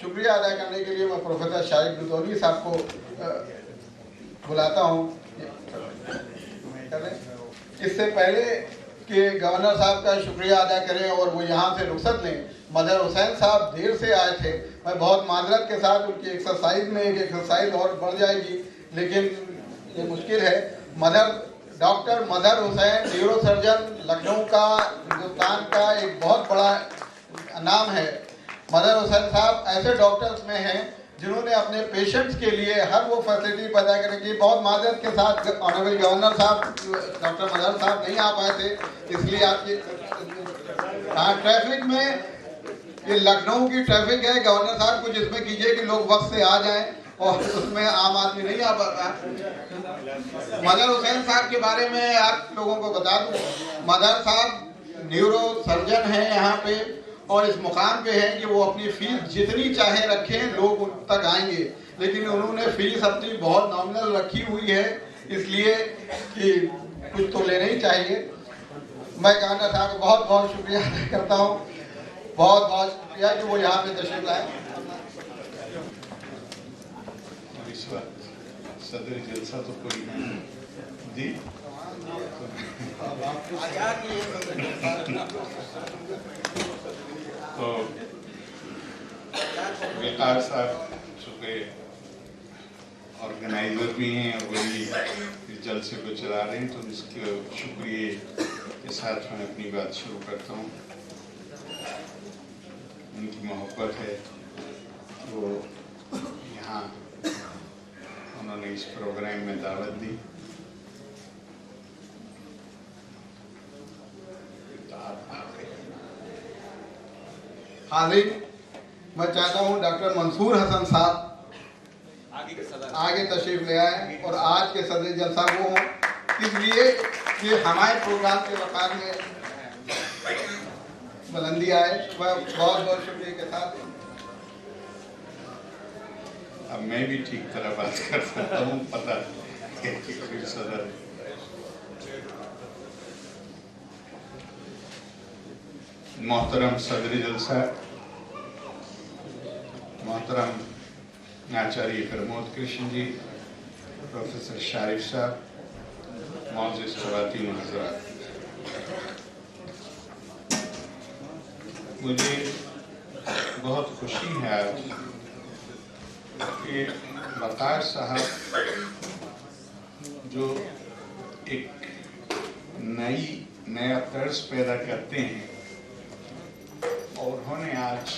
शुक्रिया अदा करने के लिए मैं प्रोफेसर शाहिद दुदौली साहब को बुलाता हूँ। इससे पहले कि गवर्नर साहब का शुक्रिया अदा करें और वो यहाँ से रुखसत लें, मदर हुसैन साहब देर से आए थे। मैं बहुत माजरत के साथ उनकी एक्सरसाइज में एक एक्सरसाइज और बढ़ जाएगी, लेकिन ये मुश्किल है। Doctor mother Hussain neuro surgeon, Lucknow का, हिंदुस्तान का एक बहुत बड़ा नाम है। मदर हुसैन साहब ऐसे डॉक्टर्स में हैं जिन्होंने अपने पेशेंट्स के लिए हर वो फैसिलिटी पैदा करने की। बहुत माजरत के साथ ऑनरेबल गवर्नर साहब, डॉक्टर मदर साहब नहीं आ पाए थे, इसलिए आपकी ट्रैफिक में, ये लखनऊ की ट्रैफिक है, गवर्नर साहब कुछ इसमें कीजिए कि लोग वक्त से आ जाएं, और उसमें आम आदमी नहीं आ पाता। मदर हुसैन साहब के बारे में आप लोगों को बता दूं, मदर साहब न्यूरो सर्जन हैं यहाँ पे, और इस मुकाम पे है कि वो अपनी फीस जितनी चाहे रखें, लोग उन तक आएंगे, लेकिन उन्होंने फीस अपनी बहुत नॉमिनल रखी हुई है, इसलिए कि कुछ तो लेना ही चाहिए। मैं गवर्नर साहब को बहुत बहुत शुक्रिया अदा करता हूँ, बहुत बहुत शुक्रिया कि वो यहाँ पे तशरीफ लाए। सदर जलसा तो कोई जी तो वकार साहब चूँकि ऑर्गेनाइजर भी हैं और वही इस जलसे को चला रहे हैं, तो इसके शुक्रिया के साथ मैं अपनी बात शुरू करता हूँ। उनकी मोहब्बत है तो यहाँ उन्होंने इस प्रोग्राम में दावत दी। हाज़िर, मैं चाहता हूँ डॉक्टर मंसूर हसन साहब आगे तशरीफ ले आए और आज के सदर जलसा वो हों, इसलिए कि हमारे प्रोग्राम के वक़ार में बुलंदी आए। मैं बहुत बहुत शुक्रिया के साथ अब मैं भी ठीक तरह बात कर सकता हूँ, पता है कि कोई सदर मोहतरम सदर जलसा, मोहतरम आचार्य प्रमोद कृष्ण जी, प्रोफेसर शारिफ साहब, मोअज़्ज़िज़ ख़वातीन व हज़रात, मुझे बहुत खुशी है आज कि वकार साहब जो एक नया तर्ज पैदा करते हैं, और उन्होंने आज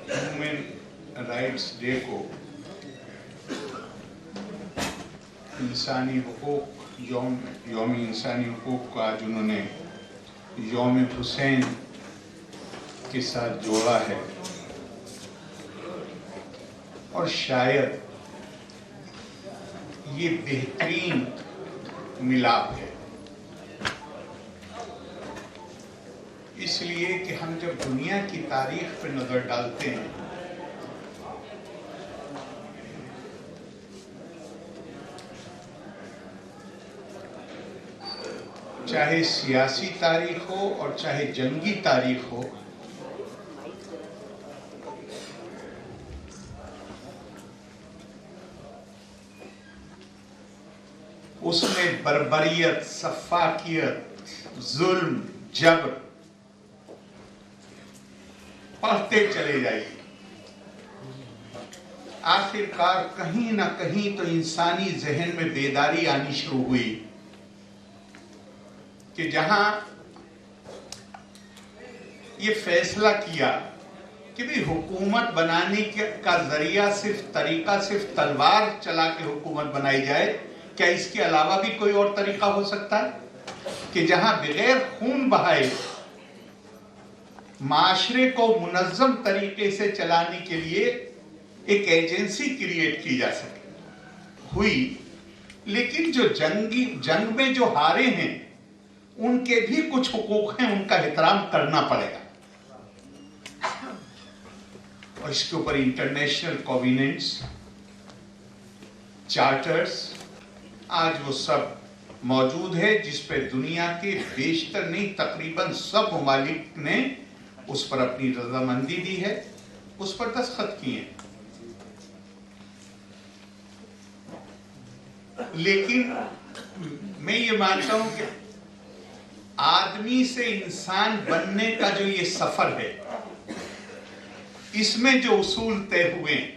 ह्यूमन राइट्स डे को इंसानी हुकूक, यौम इंसानी हुकूक को आज उन्होंने यौम हुसैन के साथ जोड़ा है, और शायद ये बेहतरीन मिलाप है। इसलिए कि हम जब दुनिया की तारीख पर नजर डालते हैं, चाहे सियासी तारीख हो और चाहे जंगी तारीख हो, उसमें बर्बरियत, सफाकियत, जुल्म, जबर बढ़ते चले जाएगी। आखिरकार कहीं ना कहीं तो इंसानी जहन में बेदारी आनी शुरू हुई कि जहां ये फैसला किया कि भी हुकूमत बनाने का जरिया तरीका सिर्फ तलवार चला के हुकूमत बनाई जाए, क्या इसके अलावा भी कोई और तरीका हो सकता है कि जहां बगैर खून बहाए माशरे को मुनज़्ज़म तरीके से चलाने के लिए एक एजेंसी क्रिएट की जा सके। हुई, लेकिन जो जंग में जो हारे हैं उनके भी कुछ हुकूक हैं, उनका एहतराम करना पड़ेगा, और इसके ऊपर इंटरनेशनल कोवेनेंट्स, चार्टर्स, आज वो सब मौजूद है जिस पर दुनिया के बेशतर नहीं तकरीबन सब ममालिक ने उस पर अपनी रजामंदी दी है, उस पर दस्तखत किए हैं। लेकिन मैं ये मानता हूं कि आदमी से इंसान बनने का जो ये सफर है, इसमें जो उसूल तय हुए हैं,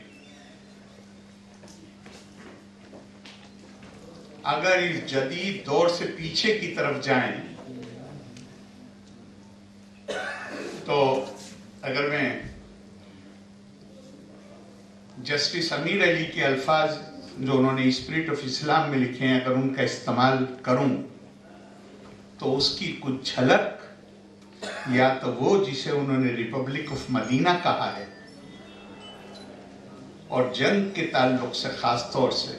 अगर इस जदीद दौर से पीछे की तरफ जाएं तो अगर मैं जस्टिस अमीर अली के अल्फाज जो उन्होंने स्पिरिट ऑफ इस्लाम में लिखे हैं, अगर उनका इस्तेमाल करूं तो उसकी कुछ झलक या तो वो जिसे उन्होंने रिपब्लिक ऑफ मदीना कहा है और जंग के ताल्लुक से खास तौर से,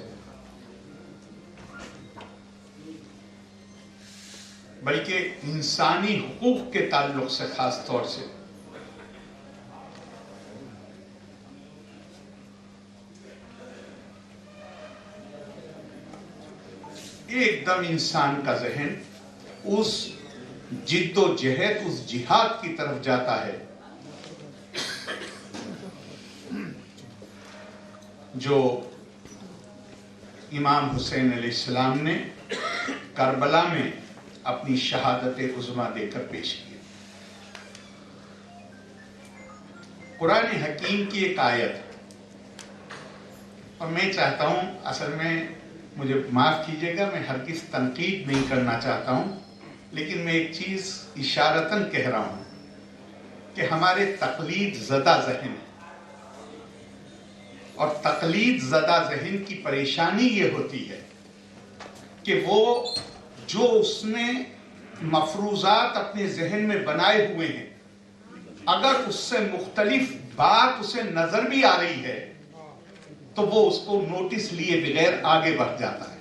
बल्कि इंसानी हुकूक के ताल्लुक से खास तौर से, एकदम इंसान का जहन उस जिद्दोजहद, उस जिहाद की तरफ जाता है जो इमाम हुसैन अलैहिस्सलाम ने करबला में अपनी शहादत उज़्मा देकर पेश किया। कुरान हकीम की एक आयत, और मैं चाहता हूं, असल में मुझे माफ कीजिएगा, मैं हरगिज़ तनकीद नहीं करना चाहता हूं, लेकिन मैं एक चीज इशारतन कह रहा हूं कि हमारे तकलीद ज़दा ज़हन, और तकलीद ज़दा ज़हन की परेशानी ये होती है कि वो जो उसने मफरूजात अपने जहन में बनाए हुए हैं, अगर उससे मुख्तलिफ बात उसे नजर भी आ रही है तो वो उसको नोटिस लिए बगैर आगे बढ़ जाता है।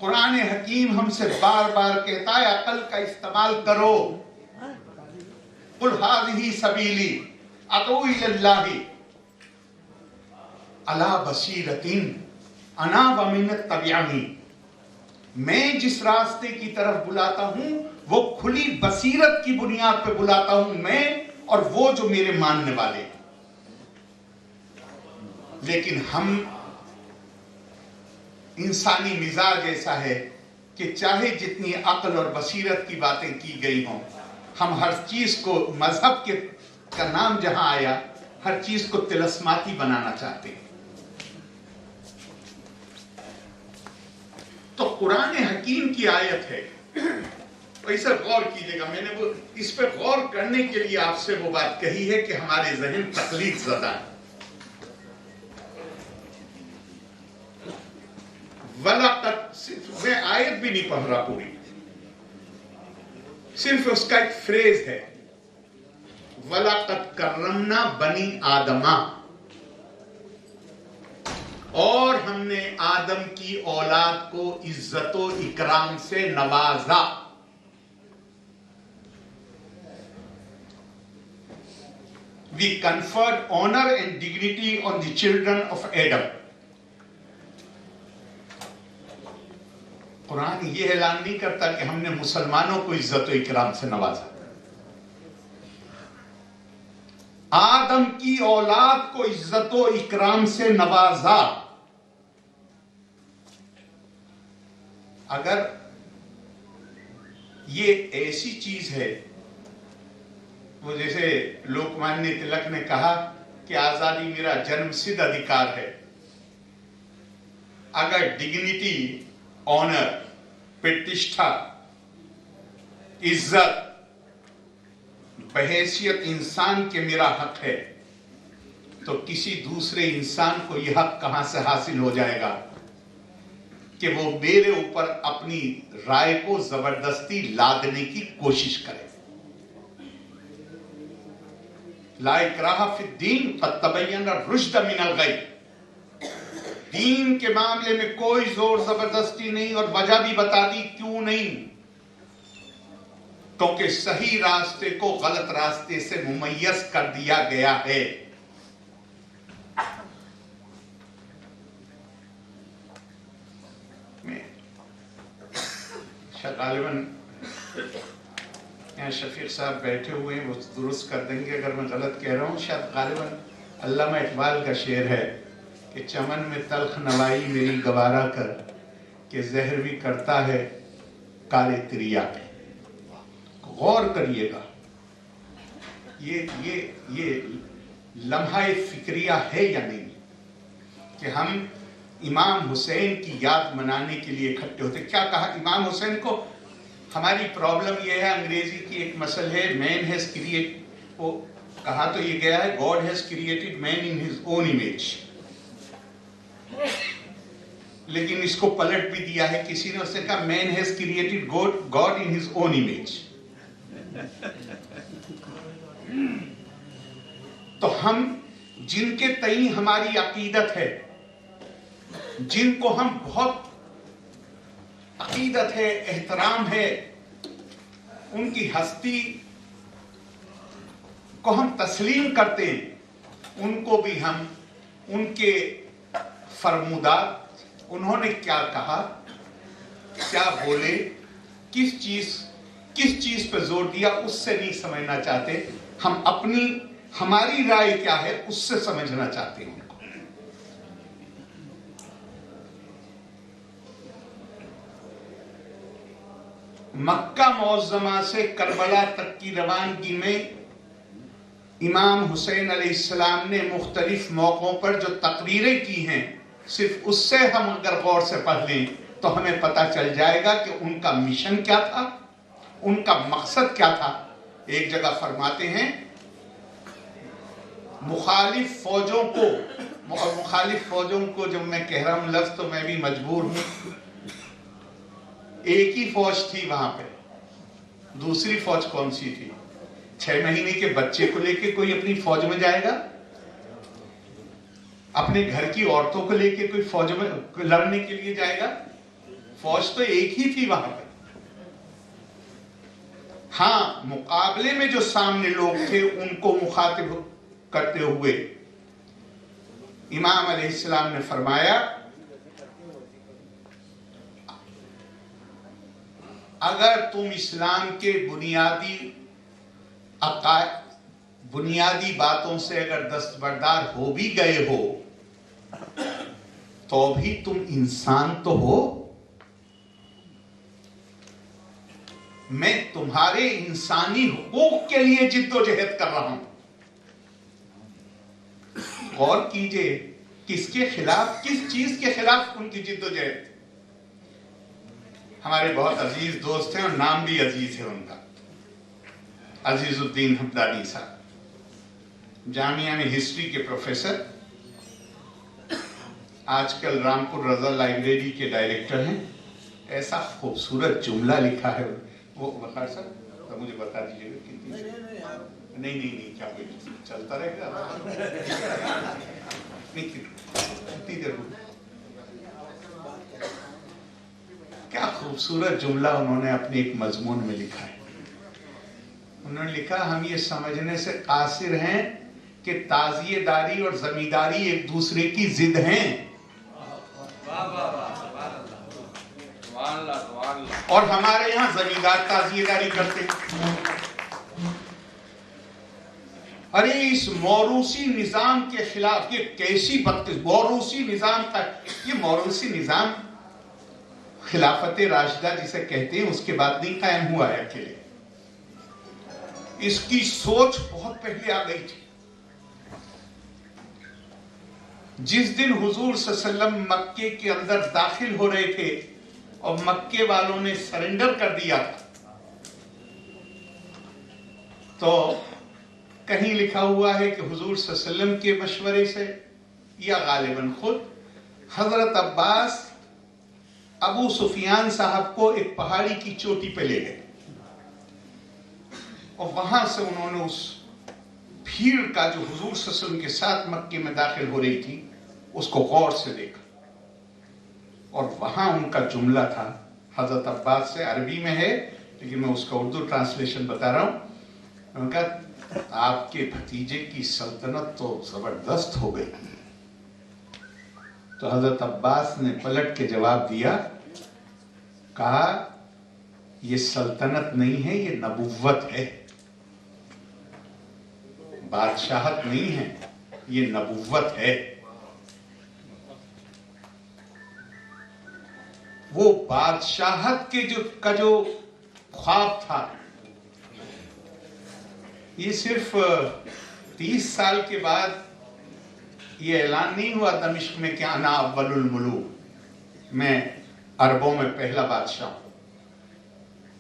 कुरान हकीम हमसे बार बार कहता है अकल का इस्तेमाल करो। कुल हाज़िही सबीली अदऊ इलल्लाहि अला बसीरतिन अना व मन तबिअनी, मैं जिस रास्ते की तरफ बुलाता हूं वो खुली बसीरत की बुनियाद पर बुलाता हूं, मैं और वो जो मेरे मानने वाले। लेकिन हम, इंसानी मिजाज ऐसा है कि चाहे जितनी अक्ल और बसीरत की बातें की गई हों, हम हर चीज को, मजहब के का नाम जहां आया, हर चीज को तिलस्माती बनाना चाहते हैं। तो कुरान हकीम की आयत है, तो इसे गौर कीजिएगा। मैंने वो इस पे गौर करने के लिए आपसे वो बात कही है कि हमारे ज़हन तकलीद ज़दा है। वलाक़द, सिर्फ मैं आयत भी नहीं पढ़ रहा पूरी, सिर्फ उसका एक फ्रेज है, वलाक़द करमना बनी आदमा, और हमने आदम की औलाद को इज्जतो इकराम से नवाजा। We conferred honor and dignity on the children of Adam. Quran ये ऐलान नहीं करता कि हमने मुसलमानों को इज्जतो इकराम से नवाजा। आदम की औलाद को इज्जतो इकराम से नवाजा। अगर ये ऐसी चीज है, वो जैसे लोकमान्य तिलक ने कहा कि आजादी मेरा जन्मसिद्ध अधिकार है, अगर डिग्निटी, ऑनर, प्रतिष्ठा, इज्जत बहैसियत इंसान के मेरा हक है, तो किसी दूसरे इंसान को यह हक कहां से हासिल हो जाएगा कि वो मेरे ऊपर अपनी राय को जबरदस्ती लादने की कोशिश करे। ला इकराहा फिद्दीन क़द तबय्यन रुश्द मिनल गय। दीन के मामले में कोई जोर जबरदस्ती नहीं, और वजह भी बता दी क्यों नहीं, क्योंकि सही रास्ते को गलत रास्ते से मुमय्यज कर दिया गया है। शायद गालिबन यहाँ शफीक साहब बैठे हुए हैं, वो दुरुस्त कर देंगे अगर मैं गलत कह रहा हूँ। शायद गालिबन अल्लामा इकबाल का शेर है कि चमन में तल्ख नवाई मेरी गवारा कर, कि जहर भी करता है काले त्रिया पे। गौर करिएगा, ये लम्हा फिक्रिया है या नहीं कि हम इमाम हुसैन की याद मनाने के लिए इकट्ठे होते। क्या कहा इमाम हुसैन को? हमारी प्रॉब्लम ये है, अंग्रेजी की एक मसल है, मैन हैज क्रिएट, वो कहा तो ये गया है God has created man in his own image, लेकिन इसको पलट भी दिया है किसी ने, उसने कहा man has created God in his own image. तो हम जिनके तई हमारी अकीदत है, जिनको हम बहुत अकीदत है, एहतराम है, उनकी हस्ती को हम तस्लीम करते हैं, उनको भी हम उनके फरमूदात, उन्होंने क्या कहा, क्या बोले, किस चीज पर जोर दिया, उससे नहीं समझना चाहते हम। हमारी राय क्या है उससे समझना चाहते हैं। मक्का मुअज़्ज़मा से करबला तक की रवानगी में इमाम हुसैन अलैहिस्सलाम ने मुख्तलिफ मौकों पर जो तकरीरें की हैं, सिर्फ उससे हम अगर गौर से पढ़ लें तो हमें पता चल जाएगा कि उनका मिशन क्या था, उनका मकसद क्या था। एक जगह फरमाते हैं मुखालिफ फौजों को जब मैं कह रहा हूं लफ्ज तो मैं भी मजबूर हूं, एक ही फौज थी वहां पे, दूसरी फौज कौन सी थी? 6 महीने के बच्चे को लेके कोई अपनी फौज में जाएगा? अपने घर की औरतों को लेके कोई फौज में लड़ने के लिए जाएगा? फौज तो एक ही थी वहां पे। हाँ, मुकाबले में जो सामने लोग थे उनको मुखातिब करते हुए इमाम अलैहिस्सलाम ने फरमाया, अगर तुम इस्लाम के बुनियादी बातों से अगर दस्तबरदार हो भी गए हो तो भी तुम इंसान तो हो। मैं तुम्हारे इंसानी हुकूक के लिए जिद्दोजहद कर रहा हूं। गौर कीजिए, किसके खिलाफ, किस चीज के खिलाफ उनकी जिद्दोजहद। हमारे बहुत अजीज दोस्त हैं और नाम भी अजीज है उनका, अजीजुद्दीन हमदानी साहब, जामिया में हिस्ट्री के प्रोफेसर, आजकल रामपुर रजा लाइब्रेरी के डायरेक्टर हैं। ऐसा खूबसूरत जुमला लिखा है वो, बता सर तो मुझे बता दीजिएगा कितनी। नहीं क्या कोई चलता रहेगा कितनी देर। क्या खूबसूरत जुमला उन्होंने अपने एक मजमून में लिखा है। उन्होंने लिखा, हम ये समझने से कासिर हैं कि ताजियेदारी और जमींदारी एक दूसरे की जिद हैं, और हमारे यहाँ जमींदार ताजियेदारी करते हैं। अरे इस मौरूसी निजाम के खिलाफ, ये कैसी बदकिस्मती मौरूसी निजाम का, ये मौरूसी निजाम खिलाफत राशिदा जिसे कहते हैं उसके बाद नहीं कायम हुआ है अकेले, इसकी सोच बहुत पहले आ गई थी। जिस दिन हुजूर सल्लल्लाहु अलैहि वसल्लम मक्के के अंदर दाखिल हो रहे थे और मक्के वालों ने सरेंडर कर दिया था, तो कहीं लिखा हुआ है कि हुजूर सल्लल्लाहु अलैहि वसल्लम के मशवरे से या गालिबन खुद हजरत अब्बास अबू सुफियान साहब को एक पहाड़ी की चोटी पे ले गए और वहां से उन्होंने उस भीड़ का जो हुजूर सल्लल्लाहु अलैहि वसल्लम के साथ मक्के में दाखिल हो रही थी उसको गौर से देखा, और वहां उनका जुमला था हजरत अब्बास से, अरबी में है लेकिन मैं उसका उर्दू ट्रांसलेशन बता रहा हूं। उनका, आपके भतीजे की सल्तनत तो जबरदस्त हो गई। तो हजरत अब्बास ने पलट के जवाब दिया, कहा ये सल्तनत नहीं है, ये नबुव्वत है। बादशाहत नहीं है, ये नबुव्वत है। वो बादशाहत के जो ख्वाब था, ये सिर्फ 30 साल के बाद ये ऐलान नहीं हुआ दमिश्क में कि अना अव्वलुल मुलूक, मैं अरबों में पहला बादशाह हूं,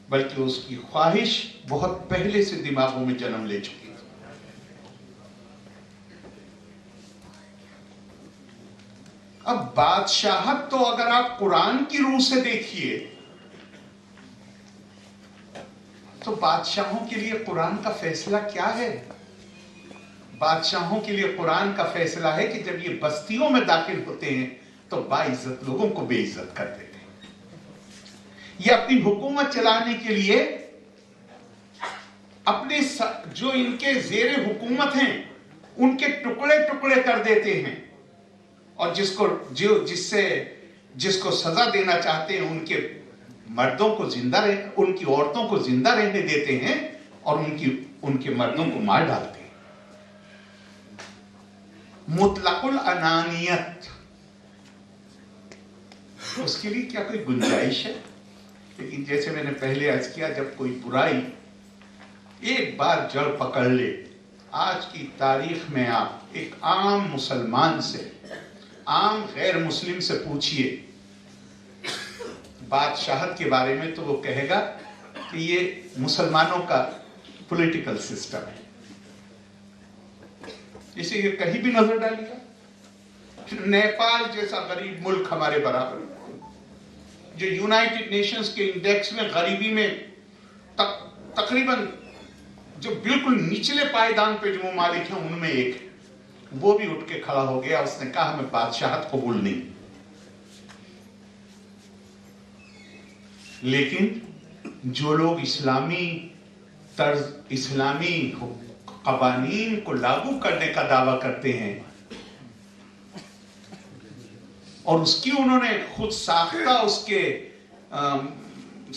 बल्कि उसकी ख्वाहिश बहुत पहले से दिमागों में जन्म ले चुकी थी। अब बादशाहत तो अगर आप कुरान की रूह से देखिए तो बादशाहों के लिए कुरान का फैसला क्या है? बादशाहों के लिए कुरान का फैसला है कि जब ये बस्तियों में दाखिल होते हैं तो बाइज्जत लोगों को बेइज्जत कर देते हैं। ये अपनी हुकूमत चलाने के लिए अपने जो इनके जेरे हुकूमत हैं उनके टुकड़े टुकड़े कर देते हैं, और जिसको सजा देना चाहते हैं उनके मर्दों को उनकी औरतों को जिंदा रहने देते हैं और उनके मर्दों को मार डालते हैं। मुतलकुल अनानियत, उसके लिए क्या कोई गुंजाइश है? लेकिन जैसे मैंने पहले अर्ज किया, जब कोई बुराई एक बार जड़ पकड़ ले, आज की तारीख में आप एक आम मुसलमान से, आम गैर मुस्लिम से पूछिए बादशाहत के बारे में, तो वो कहेगा कि ये मुसलमानों का पॉलिटिकल सिस्टम है। इसे ये कहीं भी नजर डालिएगा। नेपाल जैसा गरीब मुल्क हमारे बराबर, जो यूनाइटेड नेशंस के इंडेक्स में गरीबी में तकरीबन जो बिल्कुल निचले पायदान पे जो ममालिक हैं उनमें एक है, वो भी उठ के खड़ा हो गया। उसने कहा हमें बादशाहत कबूल नहीं। लेकिन जो लोग इस्लामी कवानीन को लागू करने का दावा करते हैं और उसकी उन्होंने खुद साख्ता, उसके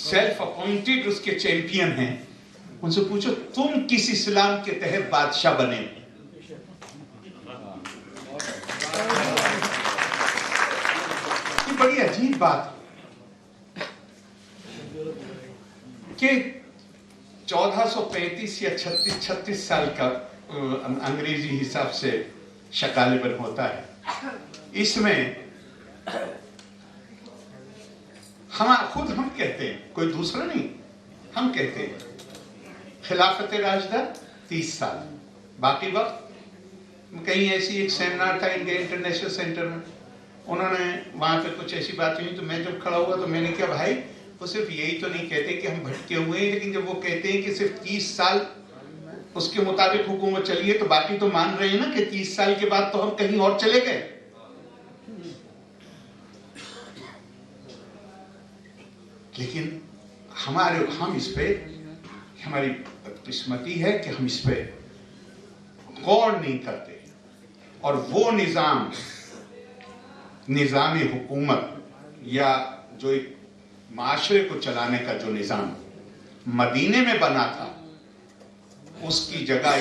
सेल्फ अपॉइंटेड उसके चैंपियन हैं, उनसे पूछो तुम किस इस्लाम के तहत बादशाह बने? ये बड़ी अजीब बात कि 1435 या 36 साल का अंग्रेजी हिसाब से शकालिबन होता है। इसमें हम कहते हैं, कोई दूसरा नहीं, हम कहते हैं खिलाफत राशिदा 30 साल। बाकी वक्त कहीं ऐसी एक सेमिनार था इंडिया इंटरनेशनल सेंटर में, उन्होंने वहां पे कुछ ऐसी बात हुई, तो मैं जब खड़ा हुआ तो मैंने कहा भाई वो सिर्फ यही तो नहीं कहते कि हम भटके हुए हैं, लेकिन जब वो कहते हैं कि सिर्फ 30 साल उसके मुताबिक हुकूमत चली है, तो बाकी तो मान रहे हैं ना कि 30 साल के बाद तो हम कहीं और चले गए। लेकिन हम इस पे, हमारी किस्मती है कि हम इस पे गौर नहीं करते, और वो निज़ाम हुकूमत या जो एक माशरे को चलाने का जो निज़ाम मदीने में बना था, उसकी जगह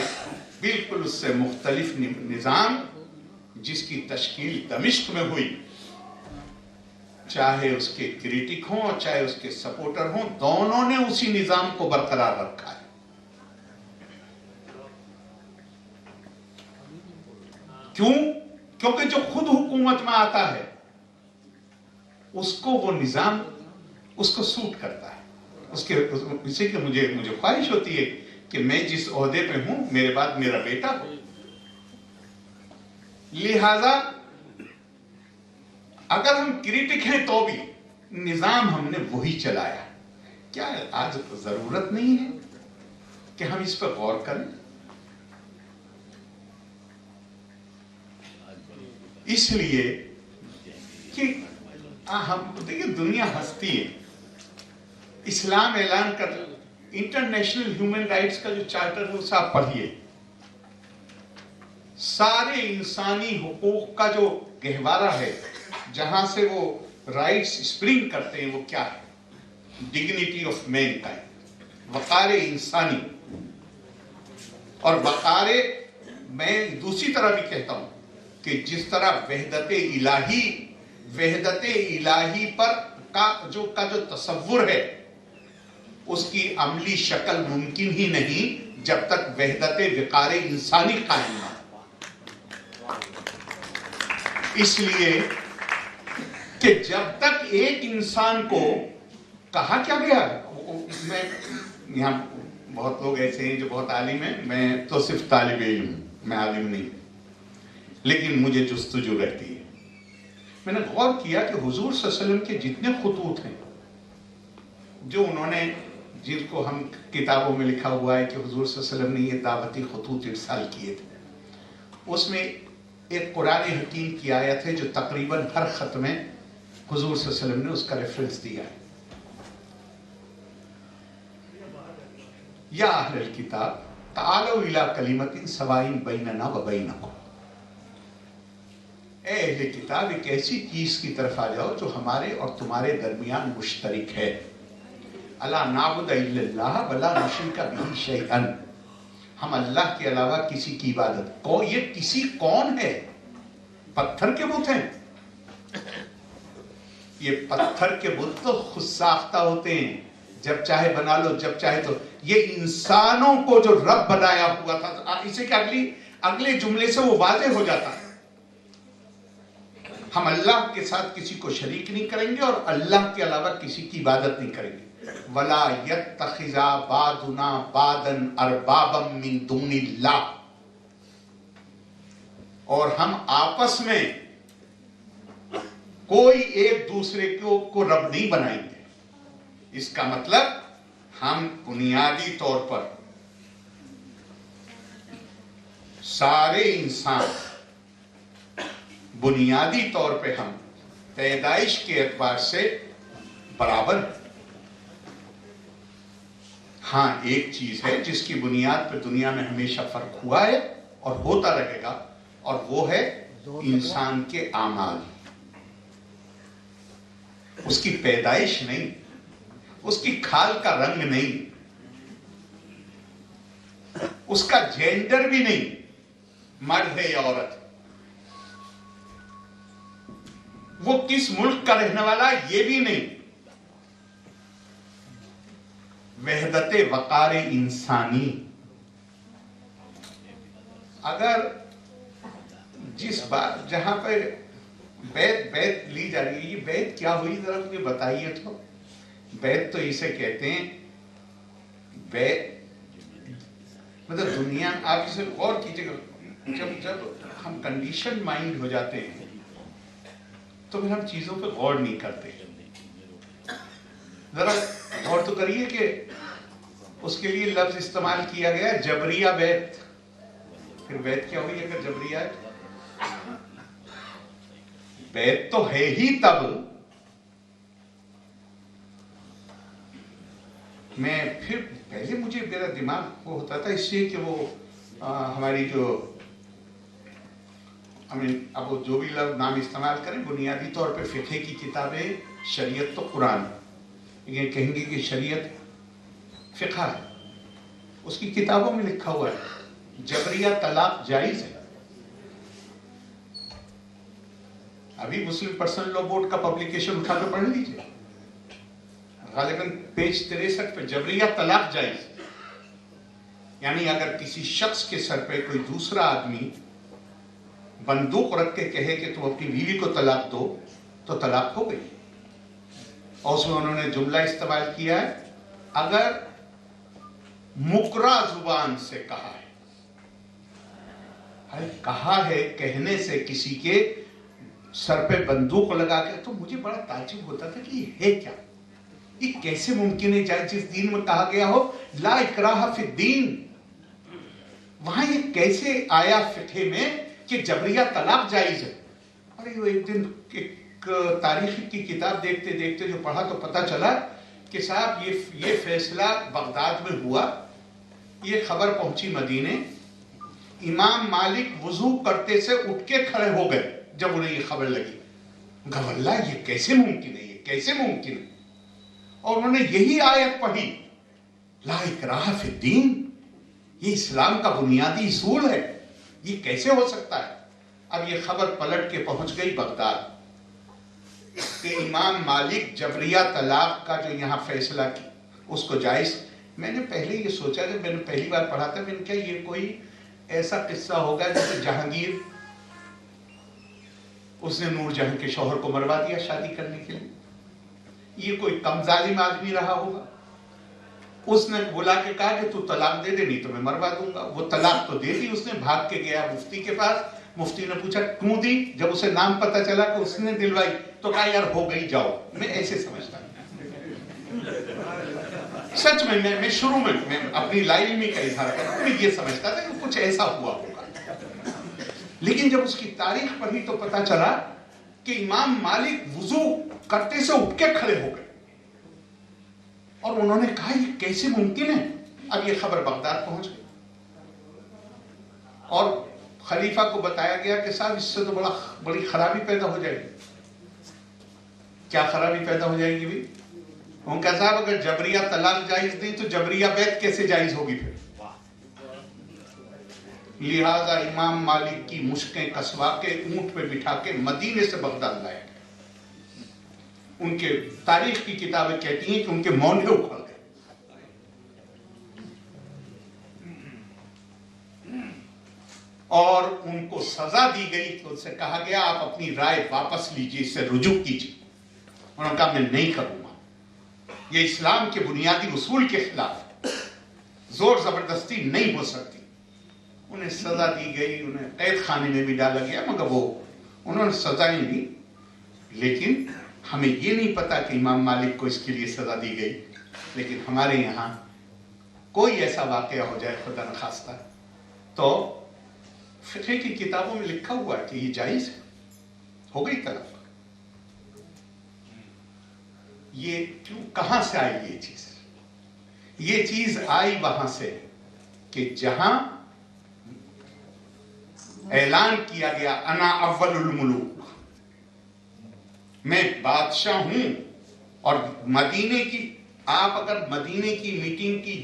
बिल्कुल उससे मुख्तलिफ निज़ाम जिसकी तश्कील दमिश्क में हुई, चाहे उसके क्रिटिक हों चाहे उसके सपोर्टर हों, दोनों ने उसी निज़ाम को बरकरार रखा है। क्यों? क्योंकि जो खुद हुकूमत में आता है उसको वो निज़ाम उसको सूट करता है। इसी के मुझे ख्वाहिश होती है कि मैं जिस ओहदे पे हूं मेरे बाद मेरा बेटा हो। लिहाजा अगर हम क्रिटिक हैं तो भी निजाम हमने वही चलाया। क्या आज जरूरत नहीं है कि हम इस पर गौर करें? इसलिए कि हम देखिए दुनिया हंसती है। इस्लाम ऐलान कर, इंटरनेशनल ह्यूमन राइट्स का जो चार्टर है उसे आप पढ़िए। सारे इंसानी हुकूक का जो गहवारा है, जहां से वो राइट्स स्प्रिंग करते हैं, वो क्या है? डिग्निटी ऑफ मैनकाइंड, वक़ार इंसानी। और वक़ार, मैं दूसरी तरह भी कहता हूं कि जिस तरह वहदत इलाही पर का जो तसव्वुर है, उसकी अमली शक्ल मुमकिन ही नहीं जब तक वहदत वक़ार इंसानी कायम ना हो। इसलिए कि जब तक एक इंसान को कहा क्या गया, मैं यहाँ बहुत लोग ऐसे हैं जो बहुत आलिम हैं, मैं तो सिर्फ तालिब इल्म हूं, मैं आलिम नहीं, लेकिन मुझे जुस्तजू रहती है। मैंने गौर किया कि हुजूर सल्लल्लाहु अलैहि वसल्लम के जितने खुतूत हैं, जो उन्होंने, जिनको हम किताबों में लिखा हुआ है कि हुजूर सल्लल्लाहु अलैहि वसल्लम ने ये दावती खुतूत इरसाल किए थे, उसमें एक कुरान हकीम की आयत है जो तकरीबन हर खत में हुजूर सल्लल्लाहु अलैहि वसल्लम ने उसका रेफरेंस दिया है। या अहलल किताब तालौ इला कलिमतिन सवाइन बैनना व बैनकुम, ए अहले किताब एक ऐसी चीज की तरफ आ जाओ जो हमारे और तुम्हारे दरमियान मुश्तरिक है। अला नाबुद इल्लल्लाह वला नुश्रिका बिही शैअन, हम अल्लाह के अलावा किसी की इबादत, ये किसी कौन है? पत्थर के बुत हैं। ये पत्थर के बुत तो खुद साख्ता होते हैं, जब चाहे बना लो, जब चाहे तो। ये इंसानों को जो रब बनाया हुआ था, इसे क्या अगले जुमले से वो वाज़ेह हो जाता है। हम अल्लाह के साथ किसी को शरीक नहीं करेंगे और अल्लाह के अलावा किसी की इबादत नहीं करेंगे। वला यत्तखिज़ा बादुना बादन अरबाबम मिन दुनिल्लाह, और हम आपस में कोई एक दूसरे को रब नहीं बनाएंगे। इसका मतलब हम बुनियादी तौर पर सारे इंसान, बुनियादी तौर पे हम पैदाइश के एतबार से बराबर है। हाँ, एक चीज है जिसकी बुनियाद पर दुनिया में हमेशा फर्क हुआ है और होता रहेगा, और वो है इंसान के आमाल। उसकी पैदाइश नहीं, उसकी खाल का रंग नहीं, उसका जेंडर भी नहीं, मर्द है या औरत, वो किस मुल्क का रहने वाला ये भी नहीं। वहदत वक़ार इंसानी, अगर जिस बात जहां पर बैत ली जा रही है, ये बैत क्या हुई जरा मुझे बताइए तो। बैत तो इसे कहते हैं, बैत मतलब दुनिया, आप इसे गौर कीजिएगा, जब हम कंडीशन माइंड हो जाते हैं तो फिर हम चीजों पे गौर नहीं करते। जरा गौर तो करिए कि उसके लिए लफ्ज इस्तेमाल किया गया जबरिया बैत। फिर बैत क्या हुई अगर जबरिया है? बैत तो है ही तब। मैं फिर पहले मुझे मेरा दिमाग वो होता था इसलिए कि वो हमारी जो अब वो जो भी लफ्ज नाम इस्तेमाल करें, बुनियादी तौर पे फिक़ह की किताबें, शरीयत तो कुरान, ये कहेंगे कि शरीयत फिक़ह है, उसकी किताबों में लिखा हुआ है जबरिया तलाक जायज है। अभी मुस्लिम पर्सनल लॉ बोर्ड का पब्लिकेशन उठा कर पढ़ लीजिए, गालिबन पेज 63 पे जबरिया तलाक जायज। यानी अगर किसी शख्स के सर पे कोई दूसरा आदमी बंदूक रख के कहे कि तुम अपनी बीवी को तलाक दो, तो तलाक हो गई। और उसमें उन्होंने जुमला इस्तेमाल किया है अगर मुकरा जुबान से कहा है। अरे कहा है कहने से किसी के सर पे बंदूक लगा के, तो मुझे बड़ा ताज्जुब होता था कि ये है क्या, ये कैसे मुमकिन है जाए जिस दीन में कहा गया हो ला इकराह फिद्दीन, वहां ये कैसे आया फिक़ह में कि जबरिया तलाक जायज है। अरे वो एक दिन एक तारीख की किताब देखते देखते जो पढ़ा तो पता चला कि साहब ये फैसला बगदाद में हुआ, ये खबर पहुंची मदीने, इमाम मालिक वुजू करते से उठ के खड़े हो गए जब उन्हें ये खबर लगी। गवल्ला ये कैसे मुमकिन है, ये कैसे मुमकिन है? और उन्होंने यही आयत पढ़ी, ला इकराह फिद्दीन, ये इस्लाम का बुनियादी उसूल है, ये कैसे हो सकता है। अब ये खबर पलट के पहुंच गई बगदाद कि इमाम मालिक जबरिया तलाक का जो यहाँ फैसला की उसको जायज। मैंने पहले ये सोचा, जब मैंने पहली बार पढ़ा था, मैंने कहा ये कोई ऐसा किस्सा होगा जैसे जहांगीर, उसने नूरजहां के शौहर को मरवा दिया शादी करने के लिए, ये कोई कम जालिम आदमी रहा होगा, उसने बुला के कहा कि तू तलाक दे दे नहीं तो मैं मरवा दूंगा। वो तलाक तो दे दी उसने, भाग के गया मुफ्ती के पास, मुफ्ती ने पूछा क्यों दी, जब उसे नाम पता चला कि उसने दिलवाई तो कहा यार हो गई जाओ। मैं ऐसे समझता सच में, मैं शुरू में मैं अपनी लाइन में का इजहार करता हूं, मैं ये समझता था कि कुछ ऐसा हुआ होगा, लेकिन जब उसकी तारीख पढ़ी तो पता चला कि इमाम मालिक वुजू करते से उठ के खड़े हो गए और उन्होंने कहा ये कैसे मुमकिन है। अब ये खबर बगदाद पहुंच गई और खलीफा को बताया गया कि साहब इससे तो बड़ी खराबी पैदा हो जाएगी। क्या खराबी पैदा हो जाएगी भी? उनका साहब अगर जबरिया तलाक जायज नहीं तो जबरिया बैत कैसे जायज होगी फिर। लिहाजा इमाम मालिक की मुश्कें कसवा के ऊंट पे बिठा के मदीने से बगदाद लाया गया। उनके तारीख की किताबें कहती हैं कि उनके मौंढे उखड़ गए। और उनको सजा दी गई तो उनसे कहा गया आप अपनी राय वापस लीजिए, इससे रुजू कीजिए। उन्होंने कहा मैं नहीं करूंगा, ये इस्लाम के बुनियादी उसूल के खिलाफ है, जोर जबरदस्ती नहीं हो सकती। उन्हें सजा दी गई, उन्हें कैद खाने में भी डाला गया, मगर वो उन्होंने सजाएं दी। लेकिन हमें ये नहीं पता कि इमाम मालिक को इसके लिए सजा दी गई। लेकिन हमारे यहाँ कोई ऐसा वाकया हो जाए खुदा न खास्ता तो फिक़्ह की किताबों में लिखा हुआ है कि ये जायज है, हो गई तलाक। ये क्यों, कहां से आई ये चीज? ये चीज आई वहां से कि जहां ऐलान किया गया अना अव्वलुल मुलूक, मैं बादशाह हूं। और मदीने की, आप अगर मदीने की मीटिंग की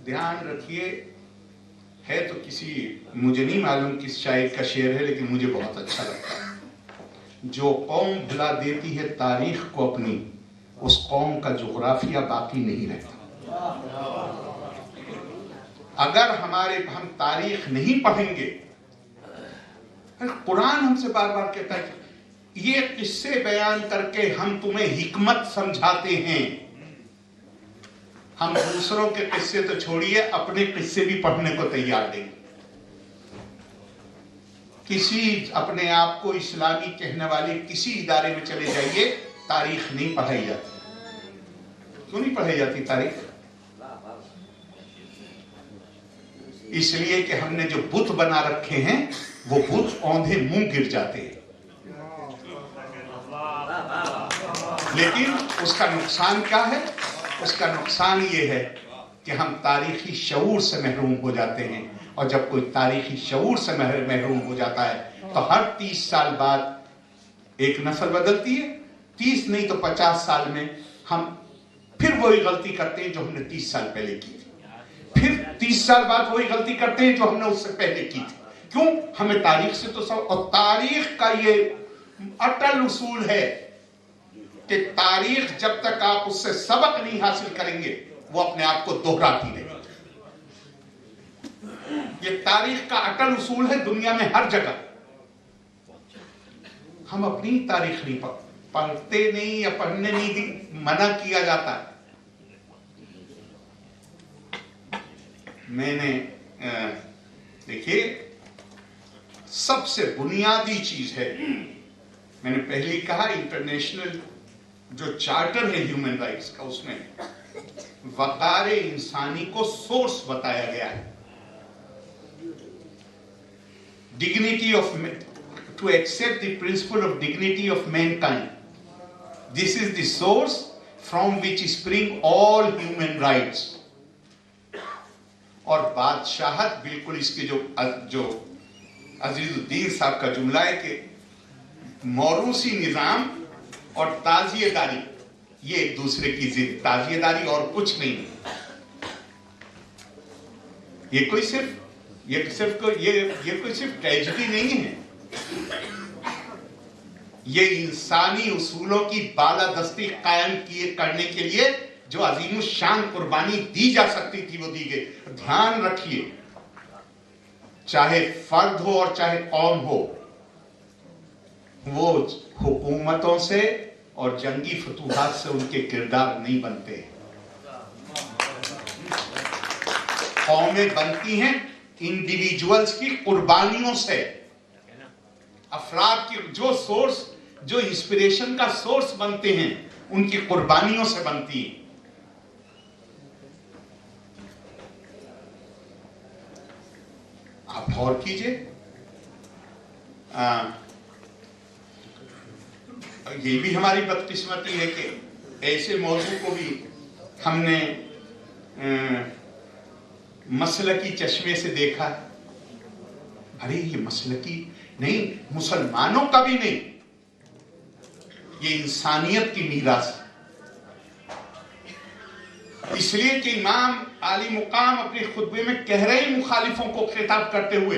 ध्यान रखिए, है तो किसी, मुझे नहीं मालूम किस शायर का शेर है, लेकिन मुझे बहुत अच्छा लगता है। जो कौम भुला देती है तारीख को अपनी, उस कौम का जोग्राफिया बाकी नहीं रहता। अगर हम तारीख नहीं पढ़ेंगे, कुरान हमसे बार बार कहता है ये किस्से बयान करके हम तुम्हें हिकमत समझाते हैं। हम दूसरों के किस्से तो छोड़िए, अपने किस्से भी पढ़ने को तैयार नहीं। किसी अपने आप को इस्लामी कहने वाले किसी इदारे में चले जाइए, तारीख नहीं पढ़ाई जाती। क्यों नहीं पढ़ाई जाती तारीख? इसलिए कि हमने जो बुत बना रखे हैं वो बुत औंधे मुंह गिर जाते हैं। लेकिन उसका नुकसान क्या है? उसका नुकसान ये है कि हम तारीखी शऊर से महरूम हो जाते हैं। और जब कोई तारीखी शऊर से महरूम हो जाता है तो हर 30 साल बाद एक नस्ल बदलती है। 30 नहीं तो 50 साल में हम फिर वही गलती करते हैं जो हमने 30 साल पहले की थी। फिर 30 साल बाद वही गलती करते हैं जो हमने उससे पहले की थी। क्यों? हमें तारीख से तो सब, और तारीख का ये अटल उसूल है कि तारीख जब तक आप उससे सबक नहीं हासिल करेंगे वो अपने आप को दोहराती रहेगी। ये तारीख का अटल उसूल है दुनिया में हर जगह। हम अपनी तारीख नहीं पढ़ते नहीं या पढ़ने नहीं मना किया जाता। मैंने देखिए सबसे बुनियादी चीज है, मैंने पहले कहा इंटरनेशनल जो चार्टर है ह्यूमन राइट्स का, उसमें वक़ार इंसानी को सोर्स बताया गया है। Dignity of, to accept the principle of dignity of mankind, this is the source from which spring all human rights. और बादशाहत बिल्कुल इसके जो अजीजुद्दीन साहब का जुमला है कि मौरूसी निजाम और ताजियेदारी, ये एक दूसरे की जिद, ताजियेदारी और कुछ नहीं। ये कोई सिर्फ ट्रेजेडी नहीं है, ये इंसानी उसूलों की बालादस्ती कायम करने के लिए जो अजीम शान कुर्बानी दी जा सकती थी वो दी गई। ध्यान रखिए, चाहे फर्द हो और चाहे कौम हो, वो हुकूमतों से और जंगी फतूहात से उनके किरदार नहीं बनते। कौमें बनती हैं इंडिविजुअल्स की कुर्बानियों से, अफराद की जो इंस्पिरेशन का सोर्स बनते हैं उनकी कुर्बानियों से बनती है। आप गौर कीजिए, ये भी हमारी बदकिस्मती है कि ऐसे मौजू को भी हमने मसलकी चश्मे से देखा। अरे ये मसलकी नहीं, मुसलमानों का भी नहीं, ये इंसानियत की मीरास। इसलिए कि इमाम आली मुकाम अपने खुतबे में कह रहे हैं मुखालिफों को खिताब करते हुए,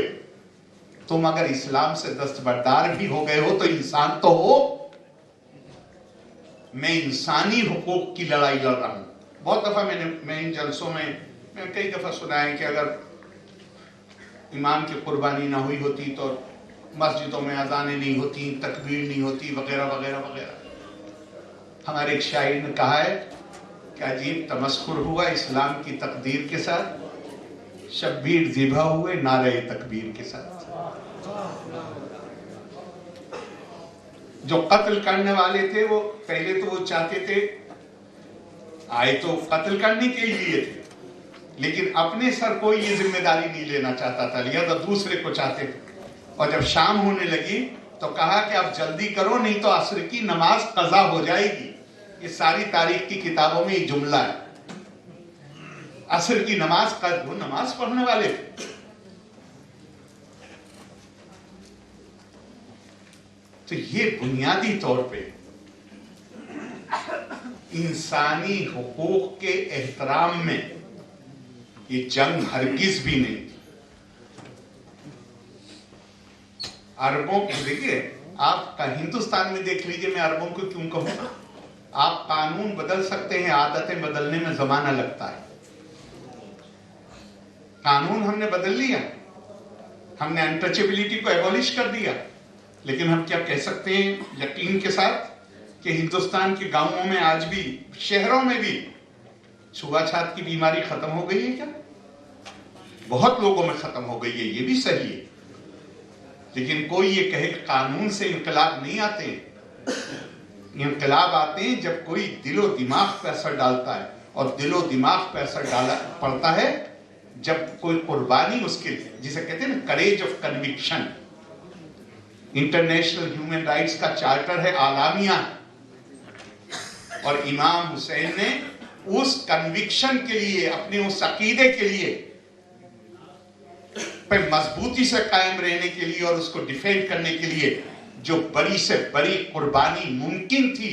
तुम अगर इस्लाम से दस्तबरदार भी हो गए हो तो इंसान तो हो। मैं इंसानी हुकूक की लड़ाई लड़ रहा हूं। बहुत दफा मैं इन जलसों में कई दफा सुना है कि अगर इमाम की कुर्बानी ना हुई होती तो मस्जिदों में अजानें नहीं होती, तकबीर नहीं होती, वगैरह वगैरह वगैरह। हमारे एक शायर ने कहा है कि अजीब तमस्कुर हुआ इस्लाम की तकदीर के साथ, शब्बीर ज़िबा हुए नारे तकबीर के साथ। जो कत्ल करने वाले थे वो पहले तो वो चाहते थे, आए तो कत्ल करने के लिए थे, लेकिन अपने सर कोई ये जिम्मेदारी नहीं लेना चाहता था, लिया तो दूसरे को चाहते थे। और जब शाम होने लगी तो कहा कि अब जल्दी करो नहीं तो असर की नमाज कज़ा हो जाएगी। ये सारी तारीख की किताबों में ये जुमला है। असर की नमाज का, वो नमाज पढ़ने वाले थे। तो ये बुनियादी तौर पे इंसानी हुकूक के एहतराम में ये जंग हरगिज भी नहीं थी। अरबों को देखिए, आप हिंदुस्तान में देख लीजिए, मैं अरबों को क्यों कहूंगा, आप कानून बदल सकते हैं, आदतें बदलने में जमाना लगता है। कानून हमने बदल लिया, हमने अनटचेबिलिटी को एबॉलिश कर दिया, लेकिन हम क्या कह सकते हैं यकीन के साथ कि हिंदुस्तान के गांवों में आज भी, शहरों में भी छुआछात की बीमारी खत्म हो गई है क्या? बहुत लोगों में खत्म हो गई है, ये भी सही है। लेकिन कोई ये कहे कानून से इनकलाब नहीं आते हैं। इनकलाब आते हैं जब कोई दिलो दिमाग पे असर डालता है, और दिलो दिमाग पे असर डाला पड़ता है जब कोई कुर्बानी उसके, जिसे कहते हैं ना courage of conviction. International human rights का चार्टर है, आलामिया, और इमाम हुसैन ने उस कन्विक्शन के लिए, अपने उस अकीदे के लिए पे मजबूती से कायम रहने के लिए और उसको डिफेंड करने के लिए जो बड़ी से बड़ी कुर्बानी मुमकिन थी,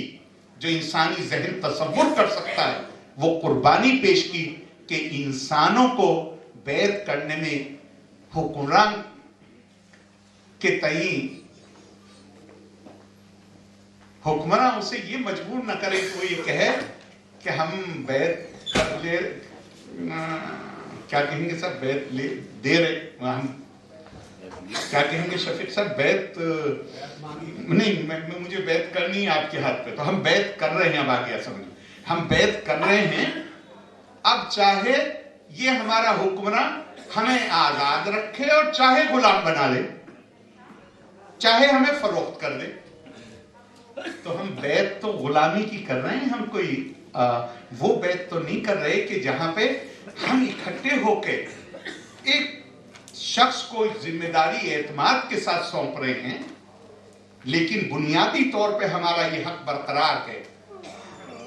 जो इंसानी जहन तसव्वुर कर सकता है, वो कुर्बानी पेश की कि इंसानों को बैत करने में हुक्मरान के तई हुक्मरान उसे ये मजबूर न करे कि वो ये कहे कि हम बैत कर ले, क्या कहेंगे सर, बैत ले दे रहे, हम क्या कहेंगे शफीक सर, बैत नहीं, मुझे बैत करनी है आपके हाथ पे, तो हम बैत कर रहे हैं। अब आ गया समझ, हम बैत कर रहे हैं। अब चाहे ये हमारा हुक्मरान हमें आजाद रखे और चाहे गुलाम बना ले, चाहे हमें फरोख्त कर दे, तो हम बैत तो गुलामी की कर रहे हैं। हम कोई वो बैत तो नहीं कर रहे कि जहां पे हम इकट्ठे होके एक शख्स को जिम्मेदारी एतमाद के साथ सौंप रहे हैं, लेकिन बुनियादी तौर पे हमारा ये हक बरकरार है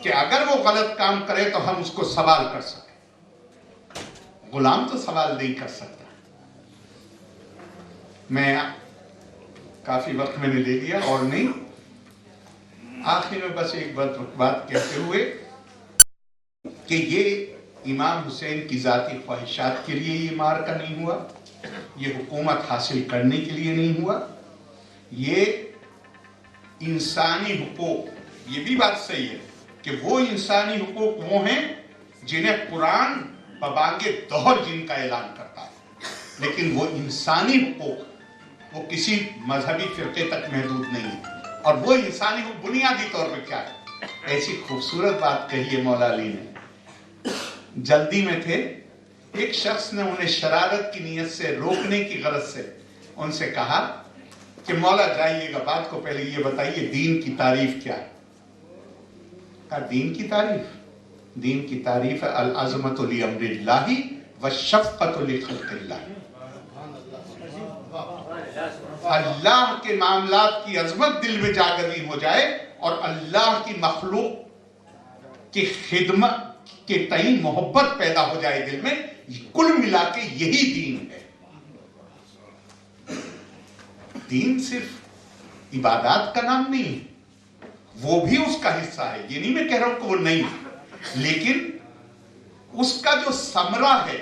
कि अगर वो गलत काम करे तो हम उसको सवाल कर सकें। गुलाम तो सवाल नहीं कर सकता। मैं काफी वक्त मैंने ले लिया और नहीं, आखिर में बस एक बात कहते हुए कि ये इमाम हुसैन की जाती ख्वाहिशात के लिए ये मार्का नहीं हुआ, ये हुकूमत हासिल करने के लिए नहीं हुआ, ये इंसानी हुकूक, ये भी बात सही है कि वो इंसानी हुकूक वो हैं जिन्हें कुरान बबांगे दोहर जिनका ऐलान करता है, लेकिन वो इंसानी हुकूक वो किसी मजहबी फिरके तक महदूद नहीं है। और वो इंसानी हुकूक बुनियादी तौर पर क्या है? ऐसी खूबसूरत बात कही है मौला अली ने, जल्दी में थे, एक शख्स ने उन्हें शरारत की नीयत से रोकने की गरज से उनसे कहा कि मौला जाइएगा, बात को पहले ये बताइए दीन की तारीफ क्या है? कहा दीन की तारीफ, दीन की तारीफ है अल अज़मतु लि अम्रिल्लाहि व शफ़क़तु लि ख़ल्क़िल्लाह, अल्लाह के मामलात की अजमत दिल में जागरी हो जाए और अल्लाह की मखलूक की खिदमत के तई मोहब्बत पैदा हो जाए दिल में। कुल मिला के यही दीन है। दीन सिर्फ इबादत का नाम नहीं है, वो भी उसका हिस्सा है, ये नहीं मैं कह रहा हूं कि वो नहीं, लेकिन उसका जो समरा है,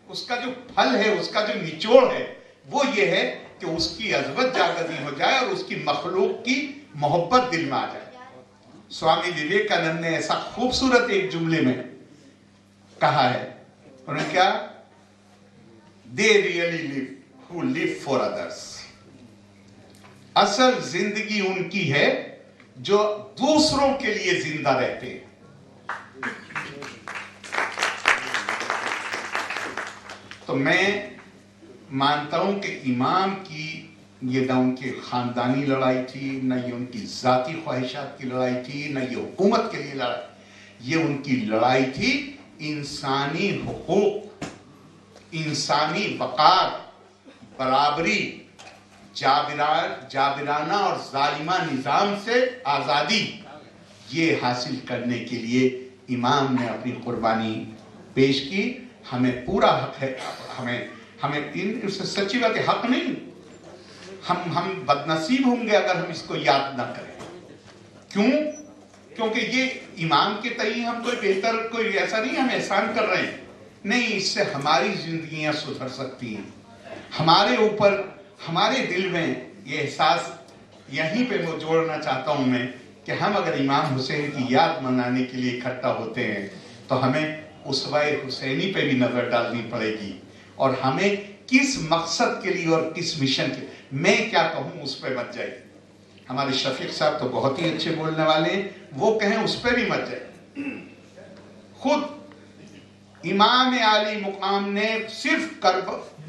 उसका जो फल है, उसका जो निचोड़ है, वो ये है कि उसकी अजमत जागरी हो जाए और उसकी मखलूक की मोहब्बत दिल में आ जाए। स्वामी विवेकानंद ने ऐसा खूबसूरत एक जुमले में कहा है, उन्होंने क्या, they really live who live for others, असल जिंदगी उनकी है जो दूसरों के लिए जिंदा रहते हैं। तो मैं मानता हूं कि इमाम की ये ना उनकी खानदानी लड़ाई थी, न ये उनकी जाती ख्वाहिशात की लड़ाई थी, न ये हुकूमत के लिए लड़ाई, ये उनकी लड़ाई थी इंसानी हुकूक, इंसानी वकार, बराबरी, जाबिराना और जालिमा निज़ाम से आज़ादी, ये हासिल करने के लिए इमाम ने अपनी कुर्बानी पेश की। हमें पूरा हक है, हमें इन सच्ची बात है, हक नहीं, हम बदनसीब होंगे अगर हम इसको याद ना करें। क्यों? क्योंकि ये इमाम के तई हम कोई बेहतर, कोई ऐसा नहीं हम एहसान कर रहे हैं, नहीं, इससे हमारी जिंदगियां सुधर सकती हैं। हमारे ऊपर, हमारे दिल में ये एहसास, यहीं पे मैं जोड़ना चाहता हूं मैं, कि हम अगर इमाम हुसैन की याद मनाने के लिए इकट्ठा होते हैं तो हमें उसवाए हुसैनी पे भी नजर डालनी पड़ेगी, और हमें किस मकसद के लिए और किस मिशन के, मैं क्या कहूं उस पर मत जाइए। हमारे शफीक साहब तो बहुत ही अच्छे बोलने वाले हैं, वो कहें उस पर भी मत जाइए। खुद इमाम आली मुकाम ने सिर्फ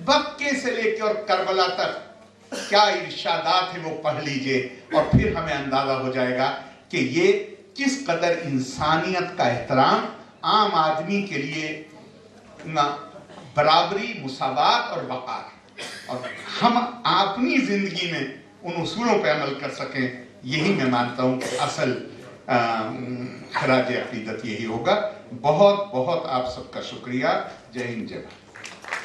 बक्के से लेकर और करबला तक क्या इरशादात है वो पढ़ लीजिए, और फिर हमें अंदाजा हो जाएगा कि ये किस कदर इंसानियत का एहतराम, आम आदमी के लिए बराबरी, मुसावात और वक़ार, और हम अपनी जिंदगी में उन उसूलों पर अमल कर सकें, यही मैं मानता हूं कि असल खराज अकीदत यही होगा। बहुत बहुत आप सबका शुक्रिया। जय हिंद, जय भारत।